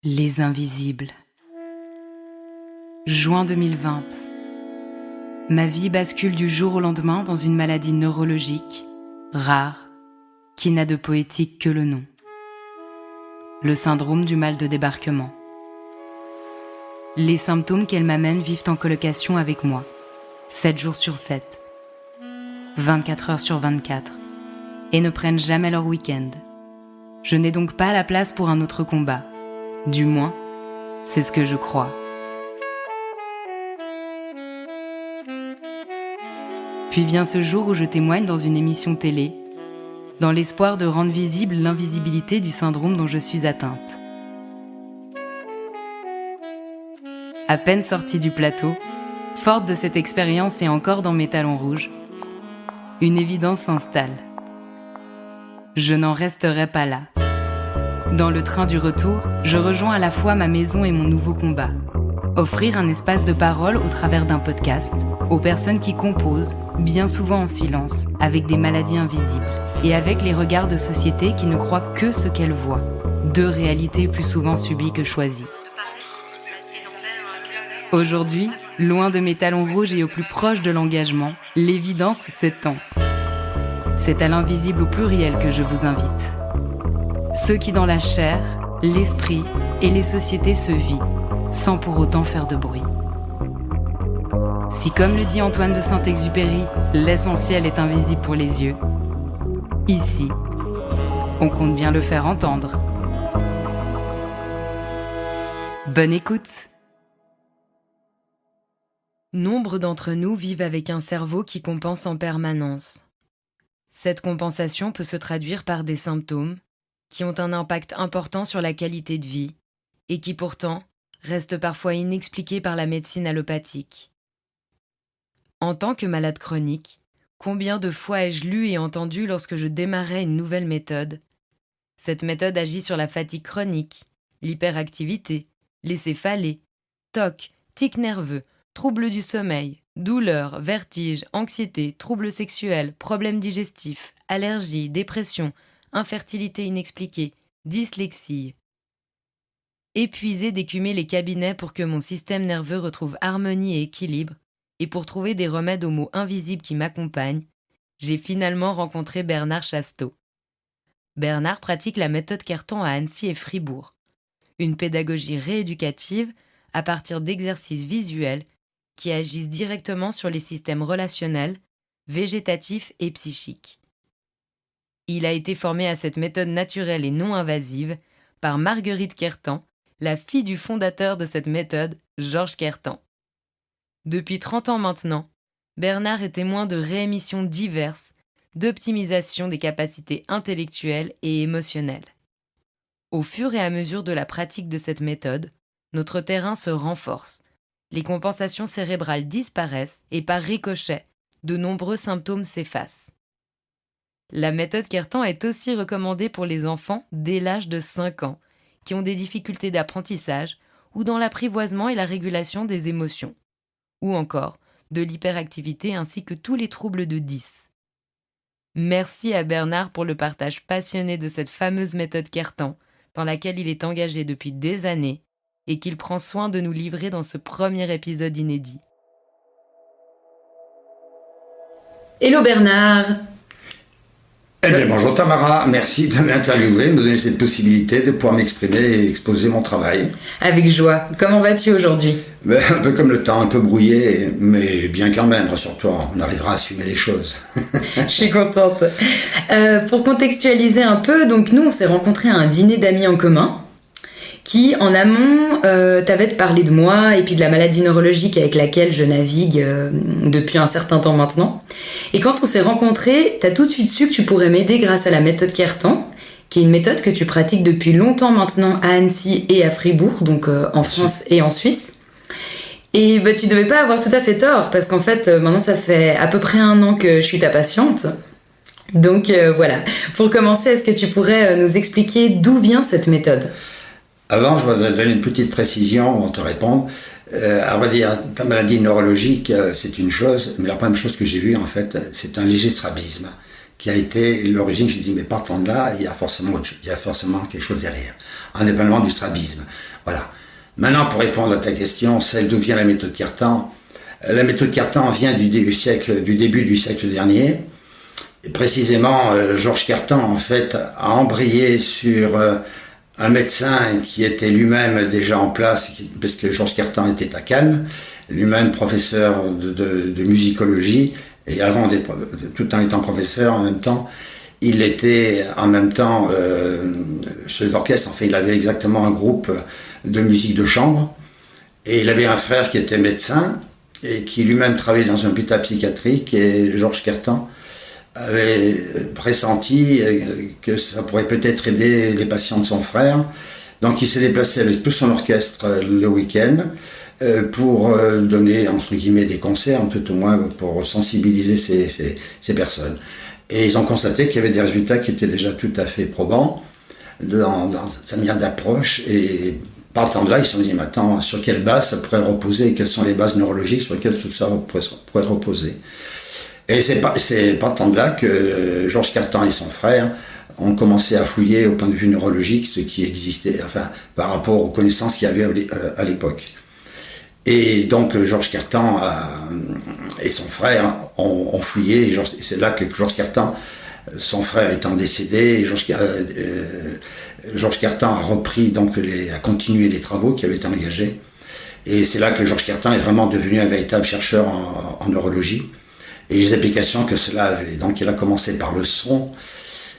Les invisibles. Juin 2020. Ma vie bascule du jour au lendemain dans une maladie neurologique, rare, qui n'a de poétique que le nom. Le syndrome du mal de débarquement. Les symptômes qu'elle m'amène vivent en colocation avec moi, 7 jours sur 7, 24 heures sur 24, et ne prennent jamais leur week-end. Je n'ai donc pas la place pour un autre combat. Du moins, c'est ce que je crois. Puis vient ce jour où je témoigne dans une émission télé, dans l'espoir de rendre visible l'invisibilité du syndrome dont je suis atteinte. À peine sortie du plateau, forte de cette expérience et encore dans mes talons rouges, une évidence s'installe. Je n'en resterai pas là. Dans le train du retour, je rejoins à la fois ma maison et mon nouveau combat. Offrir un espace de parole au travers d'un podcast aux personnes qui composent, bien souvent en silence, avec des maladies invisibles et avec les regards de société qui ne croient que ce qu'elles voient. Deux réalités plus souvent subies que choisies. Aujourd'hui, loin de mes talons rouges et au plus proche de l'engagement, l'évidence s'étend. C'est à l'invisible au pluriel que je vous invite. Ceux qui dans la chair, l'esprit et les sociétés se vivent, sans pour autant faire de bruit. Si comme le dit Antoine de Saint-Exupéry, l'essentiel est invisible pour les yeux, ici, on compte bien le faire entendre. Bonne écoute! Nombre d'entre nous vivent avec un cerveau qui compense en permanence. Cette compensation peut se traduire par des symptômes qui ont un impact important sur la qualité de vie et qui pourtant restent parfois inexpliqués par la médecine allopathique. En tant que malade chronique, combien de fois ai-je lu et entendu lorsque je démarrais une nouvelle méthode ? Cette méthode agit sur la fatigue chronique, l'hyperactivité, les céphalées, TOC, tics nerveux, troubles du sommeil, douleurs, vertiges, anxiété, troubles sexuels, problèmes digestifs, allergies, dépression, infertilité inexpliquée, dyslexie. Épuisé d'écumer les cabinets pour que mon système nerveux retrouve harmonie et équilibre, et pour trouver des remèdes aux maux invisibles qui m'accompagnent, j'ai finalement rencontré Bernard Chasteau. Bernard pratique la méthode Kertan à Annecy et Fribourg, une pédagogie rééducative à partir d'exercices visuels qui agissent directement sur les systèmes relationnels, végétatifs et psychiques. Il a été formé à cette méthode naturelle et non invasive par Marguerite Kertan, la fille du fondateur de cette méthode, Georges Kertan. Depuis 30 ans maintenant, Bernard est témoin de réémissions diverses, d'optimisation des capacités intellectuelles et émotionnelles. Au fur et à mesure de la pratique de cette méthode, notre terrain se renforce, les compensations cérébrales disparaissent et par ricochet, de nombreux symptômes s'effacent. La méthode Kertan est aussi recommandée pour les enfants dès l'âge de 5 ans, qui ont des difficultés d'apprentissage ou dans l'apprivoisement et la régulation des émotions, ou encore de l'hyperactivité ainsi que tous les troubles de 10. Merci à Bernard pour le partage passionné de cette fameuse méthode Kertan, dans laquelle il est engagé depuis des années et qu'il prend soin de nous livrer dans ce premier épisode inédit. Hello Bernard. Eh bien, bonjour Tamara, merci de m'interviewer, de me donner cette possibilité de pouvoir m'exprimer et exposer mon travail. Avec joie. Comment vas-tu aujourd'hui ? Un peu comme le temps, un peu brouillé, mais bien quand même, rassure-toi, on arrivera à assumer les choses. Je suis contente. Pour contextualiser un peu, donc nous on s'est rencontrés à un dîner d'amis en commun qui, en amont, t'avait parlé de moi et puis de la maladie neurologique avec laquelle je navigue depuis un certain temps maintenant. Et quand on s'est rencontrés, t'as tout de suite su que tu pourrais m'aider grâce à la méthode Kertan, qui est une méthode que tu pratiques depuis longtemps maintenant à Annecy et à Fribourg, donc en France et en Suisse. Et tu devais pas avoir tout à fait tort, parce qu'en fait, maintenant ça fait à peu près 1 an que je suis ta patiente. Donc voilà. Pour commencer, est-ce que tu pourrais nous expliquer d'où vient cette méthode ? Avant, je voudrais donner une petite précision avant de te répondre. À vrai dire, ta maladie neurologique, c'est une chose, mais la première chose que j'ai vue, en fait, c'est un léger strabisme qui a été l'origine. Je dis, mais partant de là, il y a forcément quelque chose derrière, indépendamment du strabisme. Voilà. Maintenant, pour répondre à ta question, celle d'où vient la méthode Cartan. La méthode Cartan vient du début du siècle dernier. Et précisément, Georges Cartan, en fait, a embrayé sur un médecin qui était lui-même déjà en place, parce que Georges Cartan était à Cannes, lui-même professeur de musicologie, et tout en étant professeur en même temps, il était en même temps chef d'orchestre. En fait, il avait exactement un groupe de musique de chambre, et il avait un frère qui était médecin, et qui lui-même travaillait dans un hôpital psychiatrique, et Georges Cartan avait pressenti que ça pourrait peut-être aider les patients de son frère. Donc il s'est déplacé avec tout son orchestre le week-end pour donner, entre guillemets, des concerts, un peu au moins pour sensibiliser ces personnes. Et ils ont constaté qu'il y avait des résultats qui étaient déjà tout à fait probants dans sa manière d'approche. Et partant de là, ils se sont dit, mais attends, sur quelle base ça pourrait reposer, et quelles sont les bases neurologiques sur lesquelles tout ça pourrait reposer. Et c'est partant de là que Georges Cartan et son frère ont commencé à fouiller au point de vue neurologique ce qui existait, enfin, par rapport aux connaissances qu'il y avait à l'époque. Et donc Georges Cartan et son frère ont fouillé, et c'est là que Georges Cartan, son frère étant décédé, Georges Cartan a repris, donc a continué les travaux qui avaient été engagés. Et c'est là que Georges Cartan est vraiment devenu un véritable chercheur en neurologie. Et les applications que cela avait. Donc il a commencé par le son,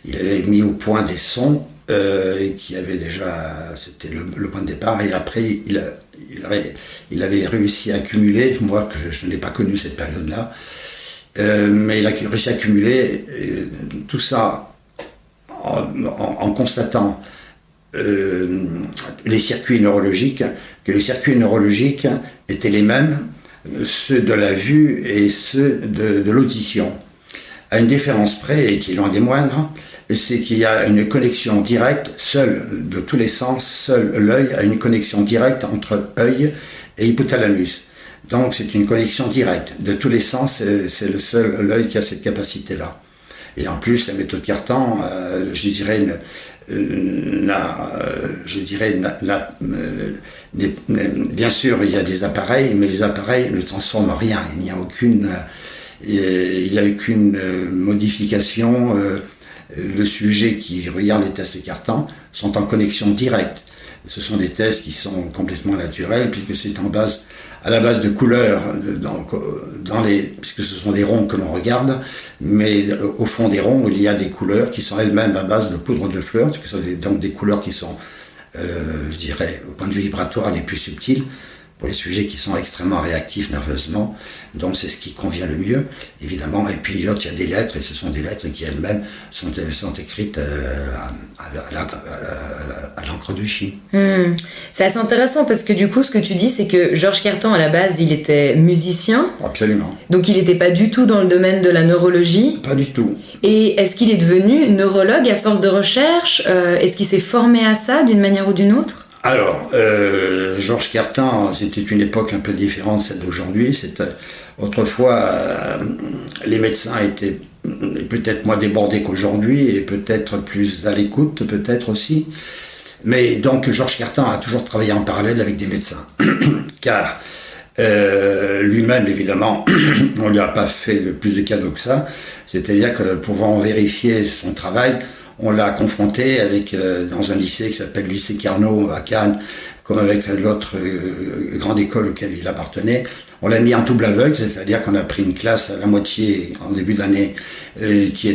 il avait mis au point des sons, qui avait déjà, c'était le point de départ, et après il avait réussi à accumuler, moi que je n'ai pas connu cette période-là, mais il a réussi à accumuler tout ça en constatant les circuits neurologiques, que les circuits neurologiques étaient les mêmes, ceux de la vue et ceux de l'audition. À une différence près, et qui est loin des moindres, c'est qu'il y a une connexion directe, seul de tous les sens, seul l'œil a une connexion directe entre œil et hypothalamus. Donc c'est une connexion directe. De tous les sens, c'est le seul l'œil qui a cette capacité-là. Et en plus, la méthode Cartan, bien sûr, il y a des appareils, mais les appareils ne transforment rien. Il n'y a aucune modification. Le sujet qui regarde les tests Cartan sont en connexion directe. Ce sont des tests qui sont complètement naturels, puisque c'est à la base de couleurs, puisque ce sont des ronds que l'on regarde, mais au fond des ronds, il y a des couleurs qui sont elles-mêmes à base de poudre de fleurs, ce sont donc des couleurs qui sont, je dirais, au point de vue vibratoire, les plus subtiles, pour les sujets qui sont extrêmement réactifs nerveusement. Donc c'est ce qui convient le mieux, évidemment. Et puis l'autre, il y a des lettres, et ce sont des lettres qui elles-mêmes sont écrites à l'encre du Chine. C'est assez intéressant parce que du coup, ce que tu dis, c'est que Georges Cartan, à la base, il était musicien. Absolument. Donc il n'était pas du tout dans le domaine de la neurologie. Pas du tout. Et est-ce qu'il est devenu neurologue à force de recherche ? Est-ce qu'il s'est formé à ça d'une manière ou d'une autre ? Alors, Georges Cartan, c'était une époque un peu différente de celle d'aujourd'hui. Autrefois, les médecins étaient peut-être moins débordés qu'aujourd'hui et peut-être plus à l'écoute, peut-être aussi. Mais donc, Georges Cartan a toujours travaillé en parallèle avec des médecins. Car lui-même, évidemment, on ne lui a pas fait plus de cadeaux que ça. C'est-à-dire que pour vérifier son travail, on l'a confronté dans un lycée qui s'appelle le lycée Carnot à Cannes, comme avec l'autre grande école auquel il appartenait. On l'a mis en double aveugle, c'est-à-dire qu'on a pris une classe à la moitié en début d'année qui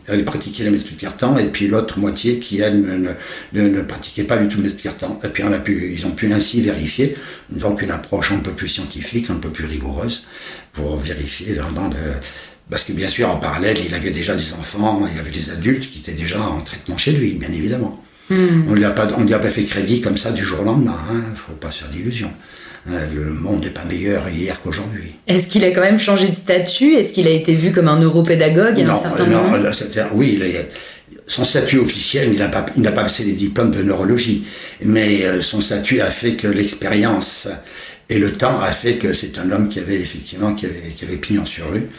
allait pratiquer la méthode Cartan, et puis l'autre moitié qui, elle, ne pratiquait pas du tout la méthode Cartan. Et puis ils ont pu ainsi vérifier, donc une approche un peu plus scientifique, un peu plus rigoureuse, pour vérifier vraiment parce que bien sûr, en parallèle, il avait déjà des enfants, il y avait des adultes qui étaient déjà en traitement chez lui, bien évidemment. On ne lui a pas fait crédit comme ça du jour au lendemain, faut pas se faire d'illusions. Le monde n'est pas meilleur hier qu'aujourd'hui. Est-ce qu'il a quand même changé de statut ? Est-ce qu'il a été vu comme un neuropédagogue à un certain moment ? Oui, son statut officiel, il n'a pas passé les diplômes de neurologie, mais son statut a fait que l'expérience et le temps a fait que c'est un homme qui avait pignon sur rue.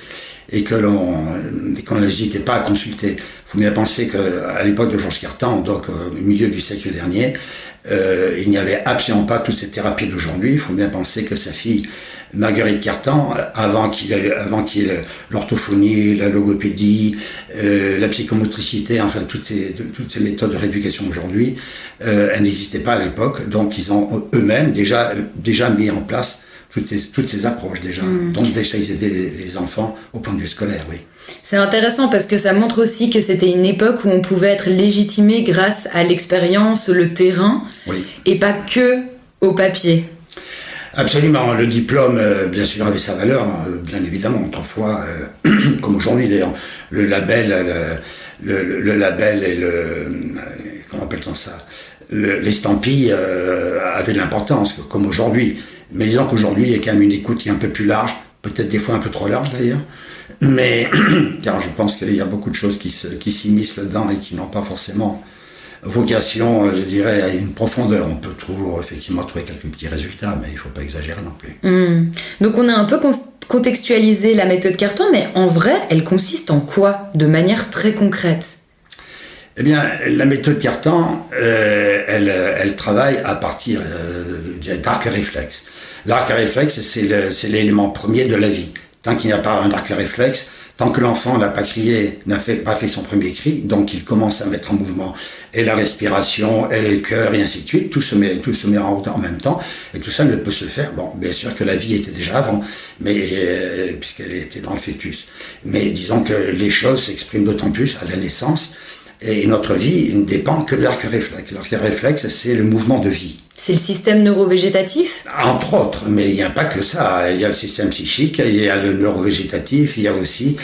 et qu'on n'hésitait pas à consulter. Il faut bien penser qu'à l'époque de Georges Cartan, donc au milieu du siècle dernier, il n'y avait absolument pas toutes ces thérapies d'aujourd'hui. Il faut bien penser que sa fille, Marguerite Cartan, avant qu'il ait l'orthophonie, la logopédie, la psychomotricité, enfin toutes ces méthodes de rééducation aujourd'hui, elles n'existaient pas à l'époque. Donc ils ont eux-mêmes déjà mis en place toutes ces approches déjà. Donc déjà ils aidaient les enfants au point de vue scolaire, oui. C'est intéressant parce que ça montre aussi que c'était une époque où on pouvait être légitimé grâce à l'expérience, le terrain, oui. Et pas que au papier. Absolument, le diplôme, bien sûr, avait sa valeur, bien évidemment, autrefois, comme aujourd'hui d'ailleurs, le label et comment appelle-t-on ça, l'estampille avait de l'importance, comme aujourd'hui. Mais disons qu'aujourd'hui, il y a quand même une écoute qui est un peu plus large, peut-être des fois un peu trop large d'ailleurs, mais car je pense qu'il y a beaucoup de choses qui s'immiscent là-dedans et qui n'ont pas forcément vocation, je dirais, à une profondeur. On peut toujours effectivement trouver quelques petits résultats, mais il ne faut pas exagérer non plus. Donc on a un peu contextualisé la méthode Cartan, mais en vrai, elle consiste en quoi, de manière très concrète? Eh bien, la méthode Cartan, elle travaille à partir d'arc réflexe. L'arc réflexe, c'est l'élément premier de la vie. Tant qu'il n'y a pas un arc réflexe, tant que l'enfant n'a pas crié, n'a pas fait son premier cri, donc il commence à mettre en mouvement et la respiration, et le cœur, et ainsi de suite, tout se met en même temps, et tout ça ne peut se faire. Bon, bien sûr que la vie était déjà avant, mais puisqu'elle était dans le fœtus. Mais disons que les choses s'expriment d'autant plus à la naissance, et notre vie ne dépend que de l'arc réflexe. L'arc réflexe, c'est le mouvement de vie. C'est le système neurovégétatif ? Entre autres, mais il n'y a pas que ça. Il y a le système psychique, il y a le neurovégétatif, il y a aussi,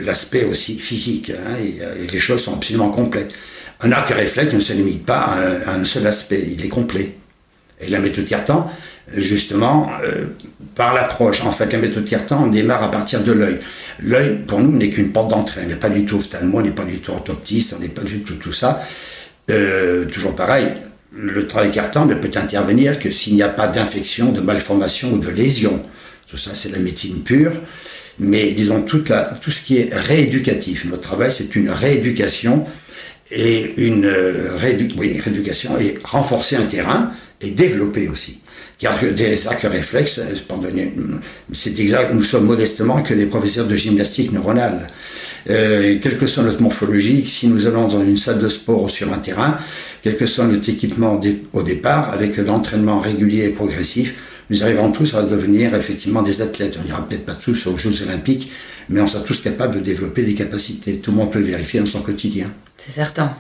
l'aspect aussi physique. Les choses sont absolument complètes. Un arc réflexe ne se limite pas à un seul aspect, il est complet. Et la méthode Cartan, justement, par l'approche, en fait, la méthode Cartan, on démarre à partir de l'œil. L'œil, pour nous, n'est qu'une porte d'entrée. On n'est pas du tout ophtalmo, on n'est pas du tout orthoptiste, on n'est pas du tout ça. Toujours pareil, le travail Cartan ne peut intervenir que s'il n'y a pas d'infection, de malformation ou de lésion. Tout ça, c'est la médecine pure. Mais disons, tout ce qui est rééducatif. Notre travail, c'est une rééducation et rééducation et renforcer un terrain et développer aussi. Car des arcs réflexes, c'est exact, nous sommes modestement que des professeurs de gymnastique neuronale. Quelle que soit notre morphologie, si nous allons dans une salle de sport ou sur un terrain, quel que soit notre équipement au départ, avec l'entraînement régulier et progressif, nous arriverons tous à devenir effectivement des athlètes. On n'ira peut-être pas tous aux Jeux Olympiques, mais on sera tous capables de développer des capacités. Tout le monde peut le vérifier dans son quotidien. C'est certain.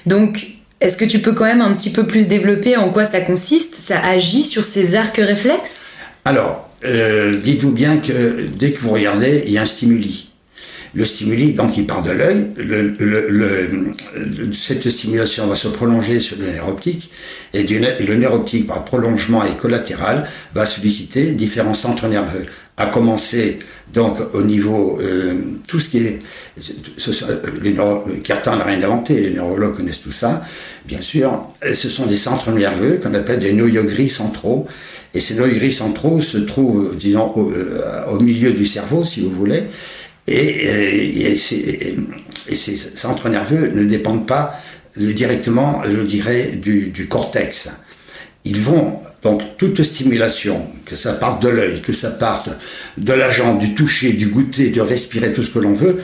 Donc, est-ce que tu peux quand même un petit peu plus développer en quoi ça consiste ? Ça agit sur ces arcs réflexes ? Alors, dites-vous bien que dès que vous regardez, il y a un stimuli. Le stimuli, donc, il part de l'œil. Cette stimulation va se prolonger sur le nerf optique. Et le nerf optique, par prolongement et collatéral, va solliciter différents centres nerveux. À commencer, donc, au niveau, tout ce qui est... Cartan n'a rien inventé, les neurologues connaissent tout ça, bien sûr. Ce sont des centres nerveux qu'on appelle des noyaux gris centraux. Et ces noyaux gris centraux se trouvent, disons, au milieu du cerveau, si vous voulez. Et ces centres nerveux ne dépendent pas directement, je dirais, du cortex. Ils vont, donc, toute stimulation, que ça parte de l'œil, que ça parte de la jambe, du toucher, du goûter, de respirer, tout ce que l'on veut,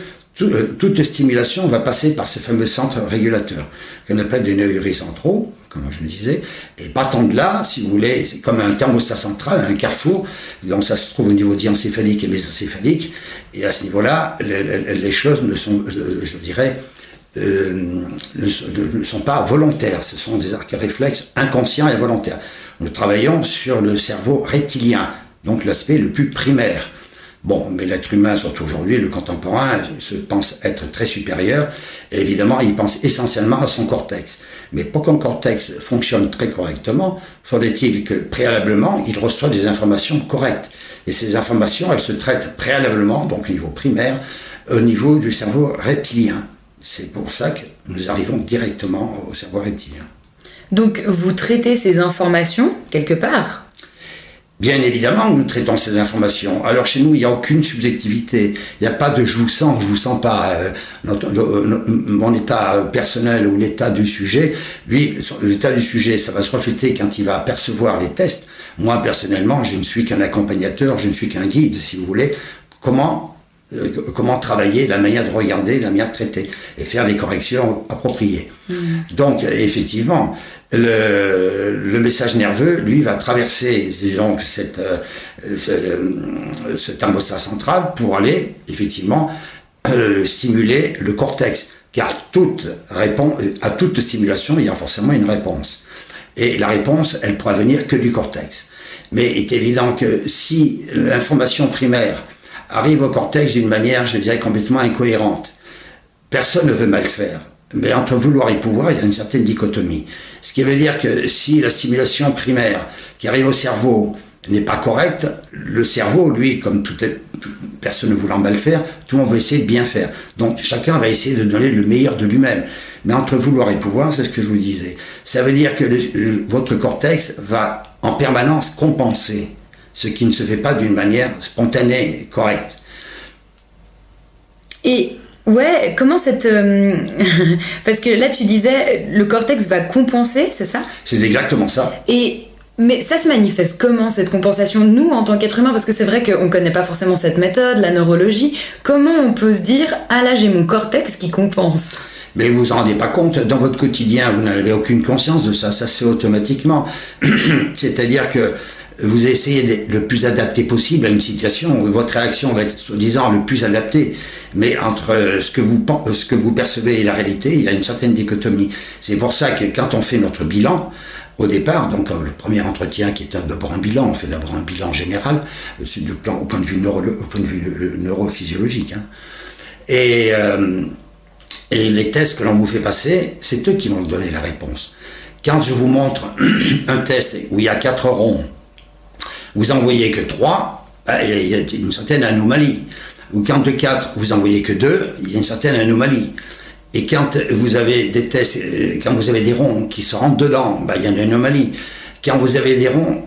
toute stimulation va passer par ces fameux centres régulateurs, qu'on appelle des noyaux gris centraux, comme je le disais, et partant de là, si vous voulez, c'est comme un thermostat central, un carrefour, donc ça se trouve au niveau diencéphalique et mésencéphalique, et à ce niveau-là, les choses ne sont, je dirais, ne sont pas volontaires, ce sont des arcs réflexes inconscients et volontaires. Nous travaillons sur le cerveau reptilien, donc l'aspect le plus primaire. Bon, mais l'être humain, surtout aujourd'hui, le contemporain, se pense être très supérieur, et évidemment, il pense essentiellement à son cortex. Mais pour qu'un cortex fonctionne très correctement, faudrait-il que, préalablement, il reçoit des informations correctes. Et ces informations, elles se traitent préalablement, donc au niveau primaire, au niveau du cerveau reptilien. C'est pour ça que nous arrivons directement au cerveau reptilien. Donc, vous traitez ces informations, quelque part ? Bien évidemment, nous traitons ces informations. Alors chez nous, il n'y a aucune subjectivité. Il n'y a pas de je vous sens pas. Mon état personnel ou l'état du sujet, lui, l'état du sujet, ça va se refléter quand il va percevoir les tests. Moi, personnellement, je ne suis qu'un accompagnateur, je ne suis qu'un guide, si vous voulez. Comment travailler, la manière de regarder, la manière de traiter, et faire des corrections appropriées. Donc, effectivement, le message nerveux, lui, va traverser, disons, cet thermostat central pour aller, effectivement, stimuler le cortex. Car à toute stimulation, il y a forcément une réponse. Et la réponse, elle ne pourra venir que du cortex. Mais il est évident que si l'information primaire arrive au cortex d'une manière, je dirais, complètement incohérente, personne ne veut mal faire. Mais entre vouloir et pouvoir, il y a une certaine dichotomie. Ce qui veut dire que si la stimulation primaire qui arrive au cerveau n'est pas correcte, le cerveau, lui, comme personne ne voulant mal faire, tout le monde va essayer de bien faire. Donc chacun va essayer de donner le meilleur de lui-même. Mais entre vouloir et pouvoir, c'est ce que je vous disais. Ça veut dire que votre cortex va en permanence compenser ce qui ne se fait pas d'une manière spontanée, correcte. Et ouais, comment cette... Parce que là, tu disais, le cortex va compenser, c'est ça ? C'est exactement ça. Mais ça se manifeste comment, cette compensation, nous, en tant qu'être humain ? Parce que c'est vrai qu'on ne connaît pas forcément cette méthode, la neurologie. Comment on peut se dire, ah là, j'ai mon cortex qui compense ? Mais vous vous rendez pas compte, dans votre quotidien, vous n'avez aucune conscience de ça, ça se fait automatiquement. C'est-à-dire que vous essayez d'être le plus adapté possible à une situation, votre réaction va être, soi-disant, le plus adaptée. Mais entre ce que vous percevez et la réalité, il y a une certaine dichotomie. C'est pour ça que quand on fait notre bilan, au départ, donc le premier entretien qui est d'abord un bilan, on fait d'abord un bilan général, au point de vue neurophysiologique. Hein. Et les tests que l'on vous fait passer, c'est eux qui vont donner la réponse. Quand je vous montre un test où il y a 4 ronds, vous en voyez que 3, il y a une certaine anomalie. Ou quand de 4, vous en voyez que 2, il y a une certaine anomalie. Et quand vous avez des tests, quand vous avez des ronds qui se rentrent dedans, il y a une anomalie. Quand vous avez des ronds,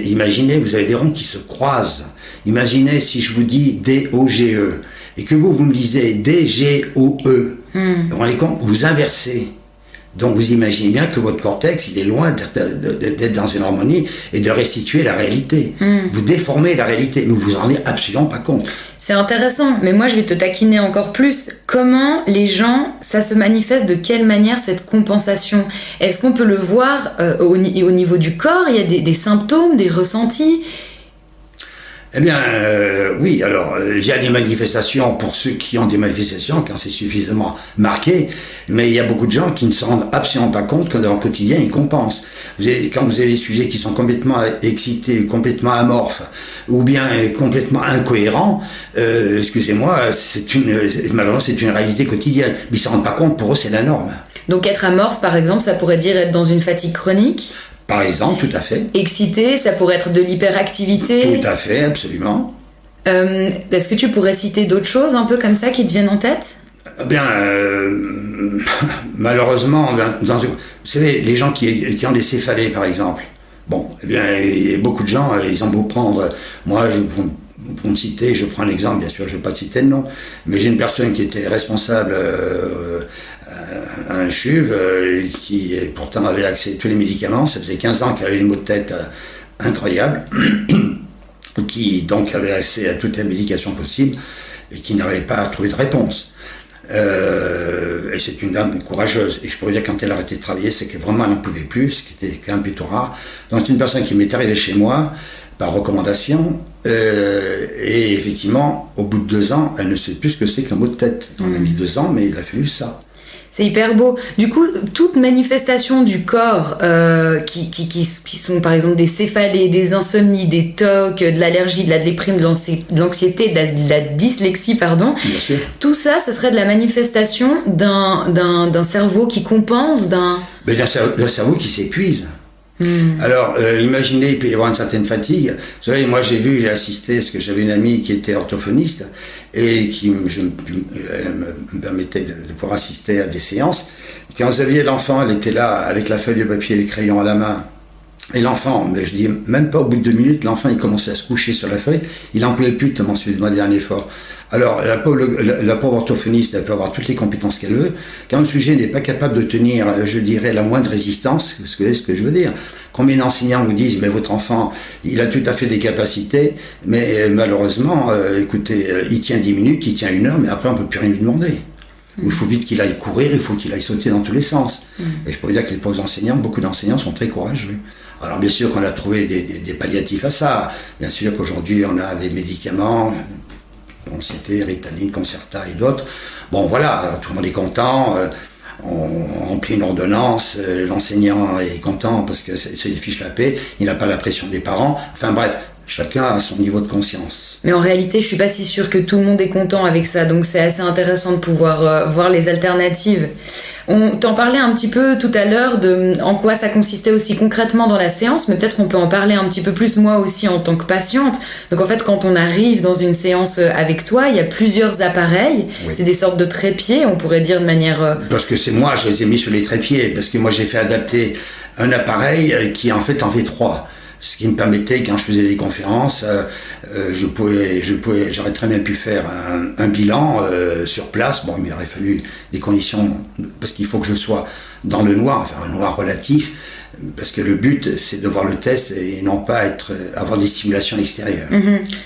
imaginez, vous avez des ronds qui se croisent. Imaginez si je vous dis D-O-G-E, et que vous me disiez D-G-O-E. Vous vous rendez compte, vous inversez. Donc vous imaginez bien que votre cortex, il est loin d'être dans une harmonie et de restituer la réalité. Vous déformez la réalité, mais vous vous en rendez absolument pas compte. C'est intéressant, mais moi je vais te taquiner encore plus. Comment les gens, ça se manifeste, de quelle manière cette compensation ? Est-ce qu'on peut le voir au niveau du corps ? Il y a des symptômes, des ressentis ? Eh bien, oui, alors, il y a des manifestations pour ceux qui ont des manifestations, quand c'est suffisamment marqué, mais il y a beaucoup de gens qui ne se rendent absolument pas compte que dans le quotidien, ils compensent. Quand vous avez des sujets qui sont complètement excités, complètement amorphes, ou bien complètement incohérents, excusez-moi, malheureusement, c'est une réalité quotidienne. Mais ils ne se rendent pas compte, pour eux, c'est la norme. Donc être amorphe, par exemple, ça pourrait dire être dans une fatigue chronique ? Par exemple, tout à fait. Excité, ça pourrait être de l'hyperactivité. Tout à fait, absolument. Est-ce que tu pourrais citer d'autres choses un peu comme ça qui te viennent en tête ? Eh bien, malheureusement, vous savez, les gens qui ont des céphalées, par exemple, bon, eh bien, beaucoup de gens, ils ont beau prendre, moi, pour me citer, je prends un exemple, bien sûr, je ne vais pas citer de nom, mais j'ai une personne qui était responsable un CHUV qui pourtant avait accès à tous les médicaments, ça faisait 15 ans qu'elle avait une maux de tête incroyable, qui donc avait accès à toutes les médications possibles et qui n'arrivait pas à trouver de réponse. Et c'est une dame courageuse, et je pourrais dire quand elle a arrêté de travailler, c'est que vraiment elle n'en pouvait plus, ce qui était quand même plutôt rare. Donc c'est une personne qui m'est arrivée chez moi par recommandation, et effectivement au bout de 2 ans elle ne sait plus ce que c'est qu'un maux de tête. On a mis 2 ans, mais il a fallu ça. C'est hyper beau. Du coup, toute manifestation du corps qui sont par exemple des céphalées, des insomnies, des TOC, de l'allergie, de la déprime, de l'anxiété, de la dyslexie, pardon. Bien sûr. Tout ça, ce serait de la manifestation d'un cerveau qui compense, d'un cerveau qui s'épuise. Alors, imaginez, il peut y avoir une certaine fatigue. Vous savez, moi j'ai assisté, parce que j'avais une amie qui était orthophoniste, et qui me permettait de pouvoir assister à des séances. Quand vous aviez l'enfant, elle était là avec la feuille de papier et les crayons à la main, Et l'enfant, mais je dis même pas au bout de 2 minutes, l'enfant il commençait à se coucher sur la feuille, il n'en pouvait plus tellement celui de moi dernier effort. Alors la pauvre orthophoniste, elle peut avoir toutes les compétences qu'elle veut. Quand le sujet n'est pas capable de tenir, je dirais, la moindre résistance, ce que je veux dire. Combien d'enseignants vous disent, mais votre enfant, il a tout à fait des capacités, mais malheureusement, écoutez, il tient 10 minutes, il tient 1 heure, mais après on peut plus rien lui demander. Il faut vite qu'il aille courir, il faut qu'il aille sauter dans tous les sens. Et je peux vous dire que les pauvres enseignants, beaucoup d'enseignants sont très courageux. Alors bien sûr qu'on a trouvé des palliatifs à ça. Bien sûr qu'aujourd'hui on a des médicaments, on citait Ritaline, Concerta et d'autres. Bon voilà, tout le monde est content. On remplit une ordonnance, l'enseignant est content parce que c'est une fiche la paix, il n'a pas la pression des parents. Enfin bref, chacun a son niveau de conscience. Mais en réalité, je suis pas si sûre que tout le monde est content avec ça, donc c'est assez intéressant de pouvoir voir les alternatives. On t'en parlait un petit peu tout à l'heure de en quoi ça consistait aussi concrètement dans la séance, mais peut-être on peut en parler un petit peu plus moi aussi en tant que patiente. Donc en fait, quand on arrive dans une séance avec toi, il y a plusieurs appareils, oui. C'est des sortes de trépieds, on pourrait dire de manière... Parce que c'est moi, je les ai mis sur les trépieds, parce que moi j'ai fait adapter un appareil qui en fait en fait 3. Ce qui me permettait, quand je faisais des conférences, j'aurais très bien pu faire un bilan sur place. Bon, mais il aurait fallu des conditions, parce qu'il faut que je sois dans le noir, enfin un noir relatif, parce que le but, c'est de voir le test et non pas avoir des stimulations extérieures.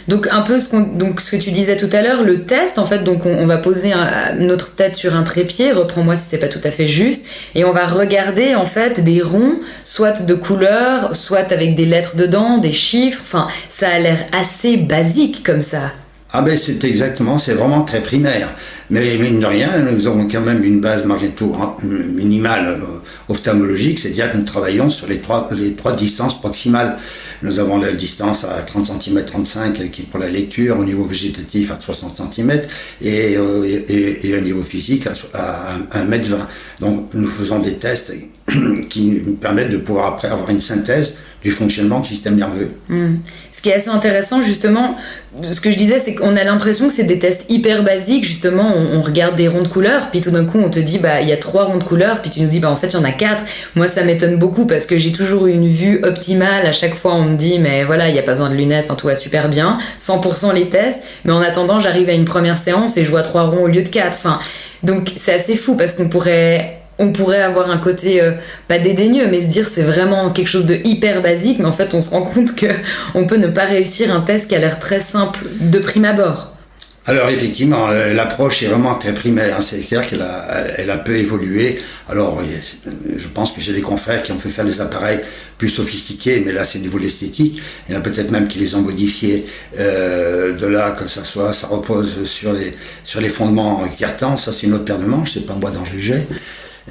Donc un peu ce que tu disais tout à l'heure, le test, en fait, donc on va poser notre tête sur un trépied, reprends-moi si c'est pas tout à fait juste, et on va regarder en fait des ronds, soit de couleur, soit avec des lettres dedans, des chiffres, enfin ça a l'air assez basique comme ça. Ah ben c'est vraiment très primaire. Mais mine de rien, nous avons quand même une base malgré tout minimale ophtalmologique, c'est-à-dire que nous travaillons sur les trois distances proximales. Nous avons la distance à 30 cm 35 qui est pour la lecture, au niveau végétatif à 60 cm et au niveau physique à 1 m 20. Donc nous faisons des tests qui nous permettent de pouvoir après avoir une synthèse du fonctionnement du système nerveux. Ce qui est assez intéressant justement, ce que je disais, c'est qu'on a l'impression que c'est des tests hyper basiques, justement, on regarde des ronds de couleurs, puis tout d'un coup on te dit il y a 3 ronds de couleurs, puis tu nous dis en fait il y en a 4. Moi ça m'étonne beaucoup parce que j'ai toujours eu une vue optimale, à chaque fois on me dit mais voilà, il n'y a pas besoin de lunettes, tout va super bien, 100% les tests, mais en attendant j'arrive à une première séance et je vois 3 ronds au lieu de 4. Donc c'est assez fou parce qu'on pourrait avoir un côté pas dédaigneux, mais se dire c'est vraiment quelque chose de hyper basique, mais en fait on se rend compte qu'on peut ne pas réussir un test qui a l'air très simple de prime abord. Alors effectivement, l'approche est vraiment très primaire, c'est clair qu'elle a peu évolué. Alors je pense que j'ai des confrères qui ont fait faire des appareils plus sophistiqués, mais là c'est au niveau de l'esthétique. Il y en a peut-être même qui les ont modifiés de là que ça repose sur les fondements cartants. Ça c'est une autre paire de manches, c'est pas moi d'en juger.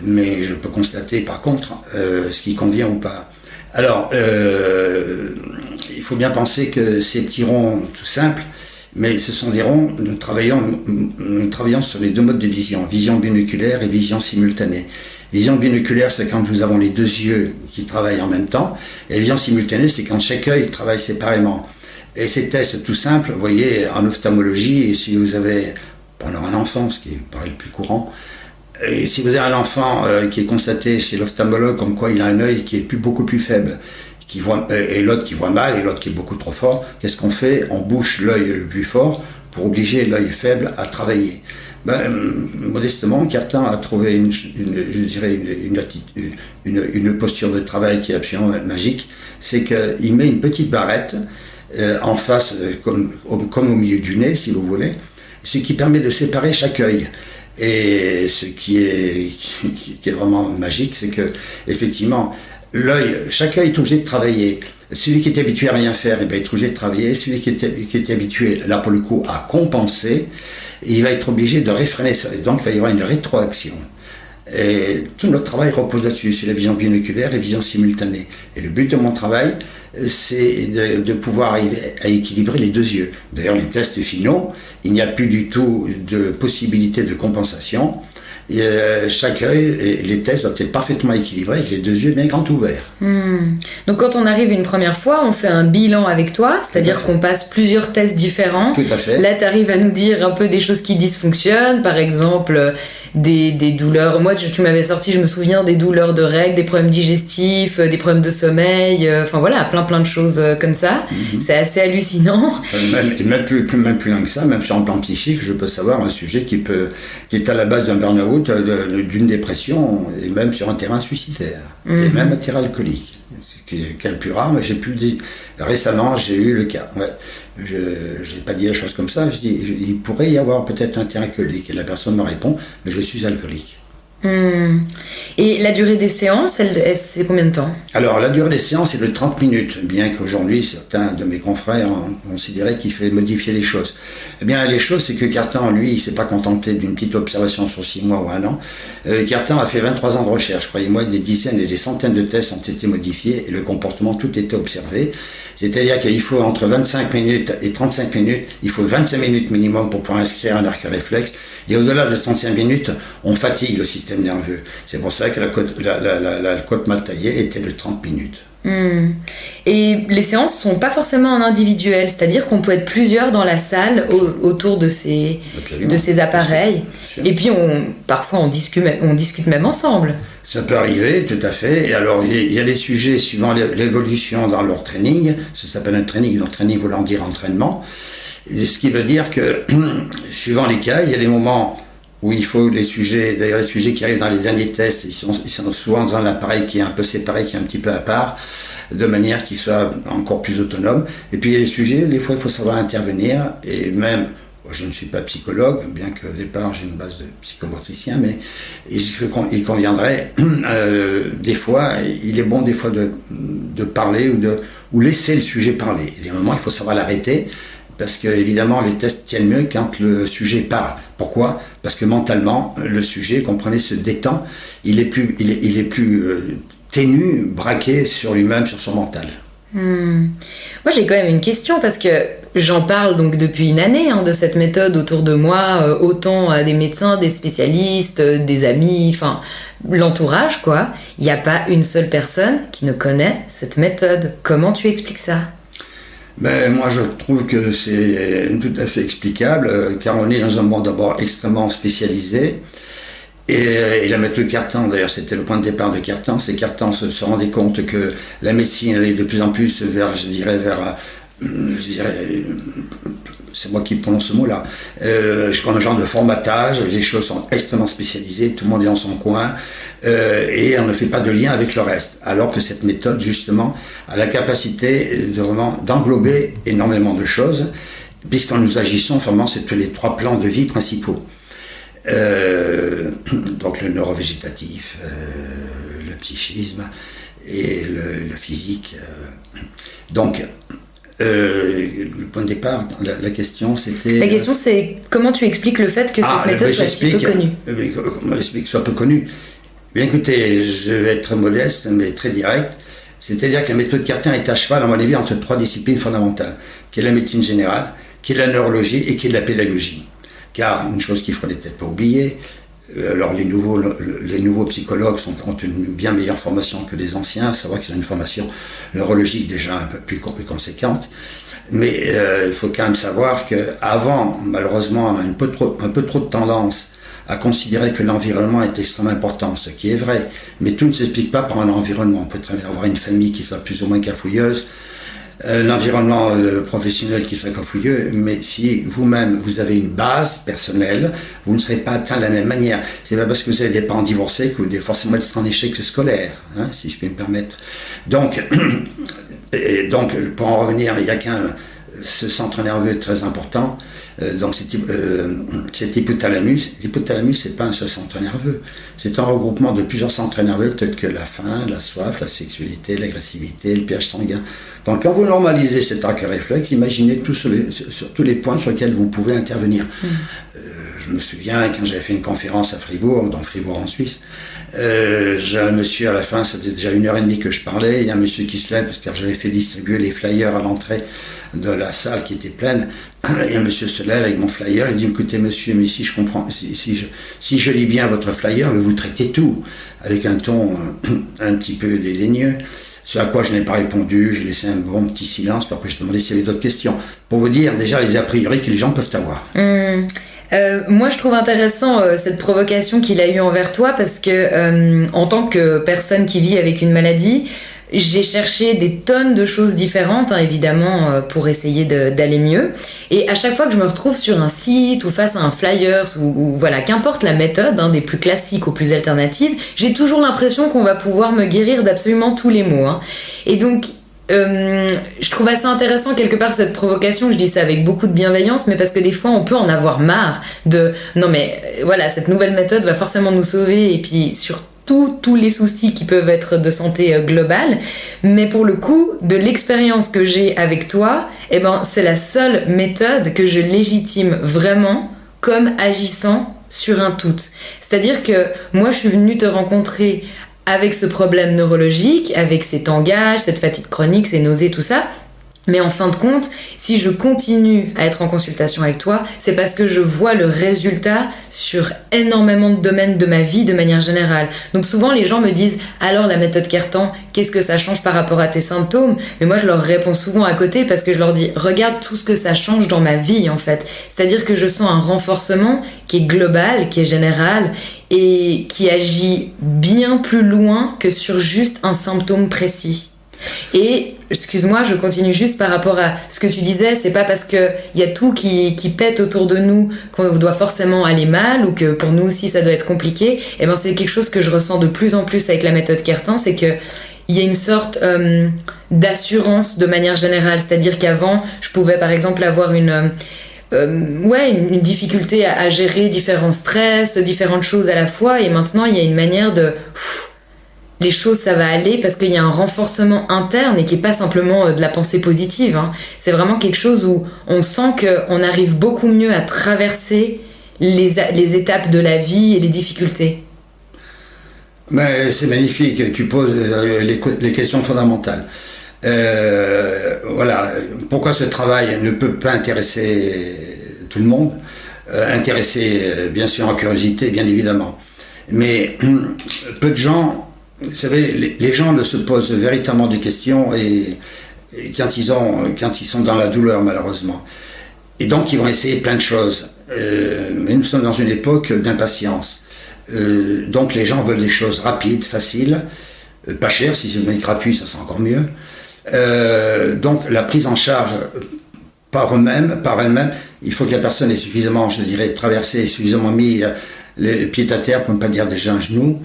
Mais je peux constater par contre ce qui convient ou pas. Alors, il faut bien penser que ces petits ronds tout simples, mais ce sont des ronds, nous travaillons sur les 2 modes de vision binoculaire et vision simultanée. Vision binoculaire, c'est quand nous avons les 2 yeux qui travaillent en même temps, et la vision simultanée, c'est quand chaque œil travaille séparément. Et ces tests tout simples, vous voyez, en ophtalmologie, et si vous avez, pendant un enfant, ce qui paraît le plus courant, et si vous avez un enfant qui est constaté chez l'ophtalmologue comme quoi il a un œil qui est beaucoup plus faible, et l'autre qui voit mal, et l'autre qui est beaucoup trop fort, qu'est-ce qu'on fait? On bouche l'œil le plus fort pour obliger l'œil faible à travailler. Modestement, Cartan a trouvé une posture de travail qui est absolument magique, c'est qu'il met une petite barrette en face, comme au milieu du nez, si vous voulez, ce qui permet de séparer chaque œil. Et ce qui est vraiment magique, c'est que effectivement, chaque œil est obligé de travailler. Celui qui est habitué à rien faire, est obligé de travailler. Celui qui est habitué, là pour le coup, à compenser, il va être obligé de réfréner ça. Et donc, il va y avoir une rétroaction. Et tout notre travail repose là-dessus, sur la vision binoculaire et la vision simultanée. Et le but de mon travail, c'est de pouvoir arriver à équilibrer les 2 yeux. D'ailleurs, les tests finaux, il n'y a plus du tout de possibilité de compensation. Et chaque œil, les tests doivent être parfaitement équilibrés avec les 2 yeux bien grands ouverts. Donc quand on arrive une première fois, on fait un bilan avec toi, c'est-à-dire qu'on passe plusieurs tests différents. Tout à fait. Là, tu arrives à nous dire un peu des choses qui dysfonctionnent, par exemple, des douleurs. Moi, tu m'avais sorti, je me souviens, des douleurs de règles, des problèmes digestifs, des problèmes de sommeil, enfin voilà, plein de choses comme ça. C'est assez hallucinant. Même plus loin que ça, même sur un plan psychique, je peux savoir un sujet qui est à la base d'un burn-out, d'une dépression, et même sur un terrain suicidaire, et même un terrain alcoolique. Ce qui est un peu rare, mais récemment, j'ai eu le cas. Ouais. Je n'ai pas dit la chose comme ça, je dis, il pourrait y avoir peut-être un terrain alcoolique, et la personne me répond, mais je suis alcoolique. Et la durée des séances, c'est combien de temps? Alors, la durée des séances est de 30 minutes, bien qu'aujourd'hui, certains de mes confrères ont considéré qu'il fallait modifier les choses. Eh bien, les choses, c'est que Cartan, lui, il ne s'est pas contenté d'une petite observation sur 6 mois ou 1 an. Cartan a fait 23 ans de recherche. Croyez-moi que des dizaines et des centaines de tests ont été modifiés et le comportement, tout était observé. C'est-à-dire qu'il faut entre 25 minutes et 35 minutes, il faut 25 minutes minimum pour pouvoir inscrire un arc réflexe. Et au-delà de 35 minutes, on fatigue le système nerveux. C'est pour ça que la cote mal taillée était de 30 minutes. Et les séances sont pas forcément en individuel, c'est-à-dire qu'on peut être plusieurs dans la salle autour de ces appareils. Bien sûr. Et puis parfois on discute même ensemble. Ça peut arriver, tout à fait. Et alors il y a des sujets suivant l'évolution dans leur training. Ça s'appelle un training. Leur training voulant dire entraînement. Ce qui veut dire que, suivant les cas, il y a des moments où il faut les sujets qui arrivent dans les derniers tests, ils sont souvent dans un appareil qui est un peu séparé, qui est un petit peu à part, de manière qu'ils soient encore plus autonomes. Et puis il y a des sujets, des fois il faut savoir intervenir, et même, je ne suis pas psychologue, bien qu'au départ j'ai une base de psychomotricien, mais il conviendrait, des fois, il est bon des fois de parler ou laisser le sujet parler. Il y a des moments, il faut savoir l'arrêter, parce que évidemment les tests tiennent mieux quand le sujet parle. Pourquoi? Parce que mentalement, le sujet, comprenez, se détend, il est plus ténu, braqué sur lui-même, sur son mental. Moi j'ai quand même une question, parce que j'en parle donc depuis une année de cette méthode autour de moi, autant à des médecins, des spécialistes, des amis, enfin l'entourage quoi. Il n'y a pas une seule personne qui ne connaît cette méthode. Comment tu expliques ça? Ben, moi, je trouve que c'est tout à fait explicable, car on est dans un monde d'abord extrêmement spécialisé. Et la méthode Cartan, d'ailleurs, c'était le point de départ de Cartan. C'est Cartan se rendait compte que la médecine allait de plus en plus vers, c'est moi qui prononce ce mot-là, comme un genre de formatage. Les choses sont extrêmement spécialisées, tout le monde est dans son coin, et on ne fait pas de lien avec le reste. Alors que cette méthode, justement, a la capacité d'englober énormément de choses, puisqu'en nous agissons vraiment sur les 3 plans de vie principaux. Donc le neurovégétatif, le psychisme et le physique. Donc, le point de départ, la question c'était... La question c'est comment tu expliques le fait que cette méthode soit si peu connue? Comment l'explique soit peu connue? Bien écoutez, je vais être modeste mais très direct. C'est-à-dire que la méthode Cartan est à cheval, à mon avis, entre 3 disciplines fondamentales, qui est la médecine générale, qui est la neurologie et qui est la pédagogie. Car une chose qu'il ne faudrait peut-être pas oublier, alors les nouveaux psychologues ont une bien meilleure formation que les anciens, à savoir qu'ils ont une formation neurologique déjà un peu plus conséquente, mais il faut quand même savoir qu'avant, malheureusement, on a un peu trop de tendance à considérer que l'environnement est extrêmement important, ce qui est vrai, mais tout ne s'explique pas par un environnement. On peut très bien avoir une famille qui soit plus ou moins cafouilleuse, l'environnement professionnel qui soit cafouilleux, mais si vous-même vous avez une base personnelle, vous ne serez pas atteint de la même manière. C'est pas parce que vous avez des parents divorcés que vous devez forcément être en échec scolaire, si je puis me permettre. Donc, pour en revenir, il y a ce centre nerveux très important. Donc cet hypothalamus. L'hypothalamus, c'est pas un seul centre nerveux. C'est un regroupement de plusieurs centres nerveux tels que la faim, la soif, la sexualité, l'agressivité, le pH sanguin. Donc quand vous normalisez cet arc réflexe, imaginez sur tous les points sur lesquels vous pouvez intervenir. Je me souviens quand j'avais fait une conférence à Fribourg, dans Fribourg en Suisse, j'ai un monsieur à la fin, ça faisait déjà 1h30 que je parlais, il y a un monsieur qui se lève, parce que j'avais fait distribuer les flyers à l'entrée de la salle qui était pleine, et un monsieur se lève avec mon flyer, il dit: écoutez monsieur, mais si je comprends, si je lis bien votre flyer, vous traitez tout, avec un ton un petit peu dédaigneux. Ce à quoi je n'ai pas répondu, j'ai laissé un bon petit silence, puis après je demandais s'il y avait d'autres questions, pour vous dire déjà les a priori que les gens peuvent avoir. Moi, je trouve intéressant cette provocation qu'il a eue envers toi parce que, en tant que personne qui vit avec une maladie, j'ai cherché des tonnes de choses différentes, hein, évidemment, pour essayer d'aller mieux. Et à chaque fois que je me retrouve sur un site ou face à un flyers ou voilà, qu'importe la méthode, hein, des plus classiques aux plus alternatives, j'ai toujours l'impression qu'on va pouvoir me guérir d'absolument tous les maux. Hein. Et donc, je trouve assez intéressant quelque part cette provocation, je dis ça avec beaucoup de bienveillance, mais parce que des fois on peut en avoir marre de non mais voilà, cette nouvelle méthode va forcément nous sauver et puis surtout tous les soucis qui peuvent être de santé globale, mais pour le coup de l'expérience que j'ai avec toi, eh ben, c'est la seule méthode que je légitime vraiment comme agissant sur un tout. C'est-à-dire que moi je suis venue te rencontrer avec ce problème neurologique, avec ces tangages, cette fatigue chronique, ces nausées, tout ça. Mais en fin de compte, si je continue à être en consultation avec toi, c'est parce que je vois le résultat sur énormément de domaines de ma vie de manière générale. Donc souvent les gens me disent « Alors la méthode Cartan, qu'est-ce que ça change par rapport à tes symptômes ?» Mais moi je leur réponds souvent à côté parce que je leur dis « Regarde tout ce que ça change dans ma vie en fait. » C'est-à-dire que je sens un renforcement qui est global, qui est général et qui agit bien plus loin que sur juste un symptôme précis. Et excuse-moi, je continue juste par rapport à ce que tu disais, c'est pas parce qu'il y a tout qui pète autour de nous qu'on doit forcément aller mal ou que pour nous aussi ça doit être compliqué. Et ben c'est quelque chose que je ressens de plus en plus avec la méthode Cartan, c'est que il y a une sorte d'assurance de manière générale, c'est-à-dire qu'avant je pouvais par exemple avoir une difficulté à gérer différents stress, différentes choses à la fois, et maintenant il y a une manière de les choses ça va aller parce qu'il y a un renforcement interne et qui n'est pas simplement de la pensée positive, hein. C'est vraiment quelque chose où on sent qu'on arrive beaucoup mieux à traverser les étapes de la vie et les difficultés. Mais c'est magnifique, tu poses les questions fondamentales. Voilà, pourquoi ce travail ne peut pas intéresser tout le monde, intéresser bien sûr en curiosité, bien évidemment. Mais peu de gens, vous savez, les gens ne se posent véritablement des questions et quand ils sont dans la douleur malheureusement. Et donc ils vont essayer plein de choses. Mais nous sommes dans une époque d'impatience. Donc les gens veulent des choses rapides, faciles, pas chères, si c'est gratuit, ça sera encore mieux. Donc la prise en charge par elle-même, il faut que la personne ait suffisamment, je dirais, traversé, suffisamment mis les pieds à terre, pour ne pas dire déjà un genou.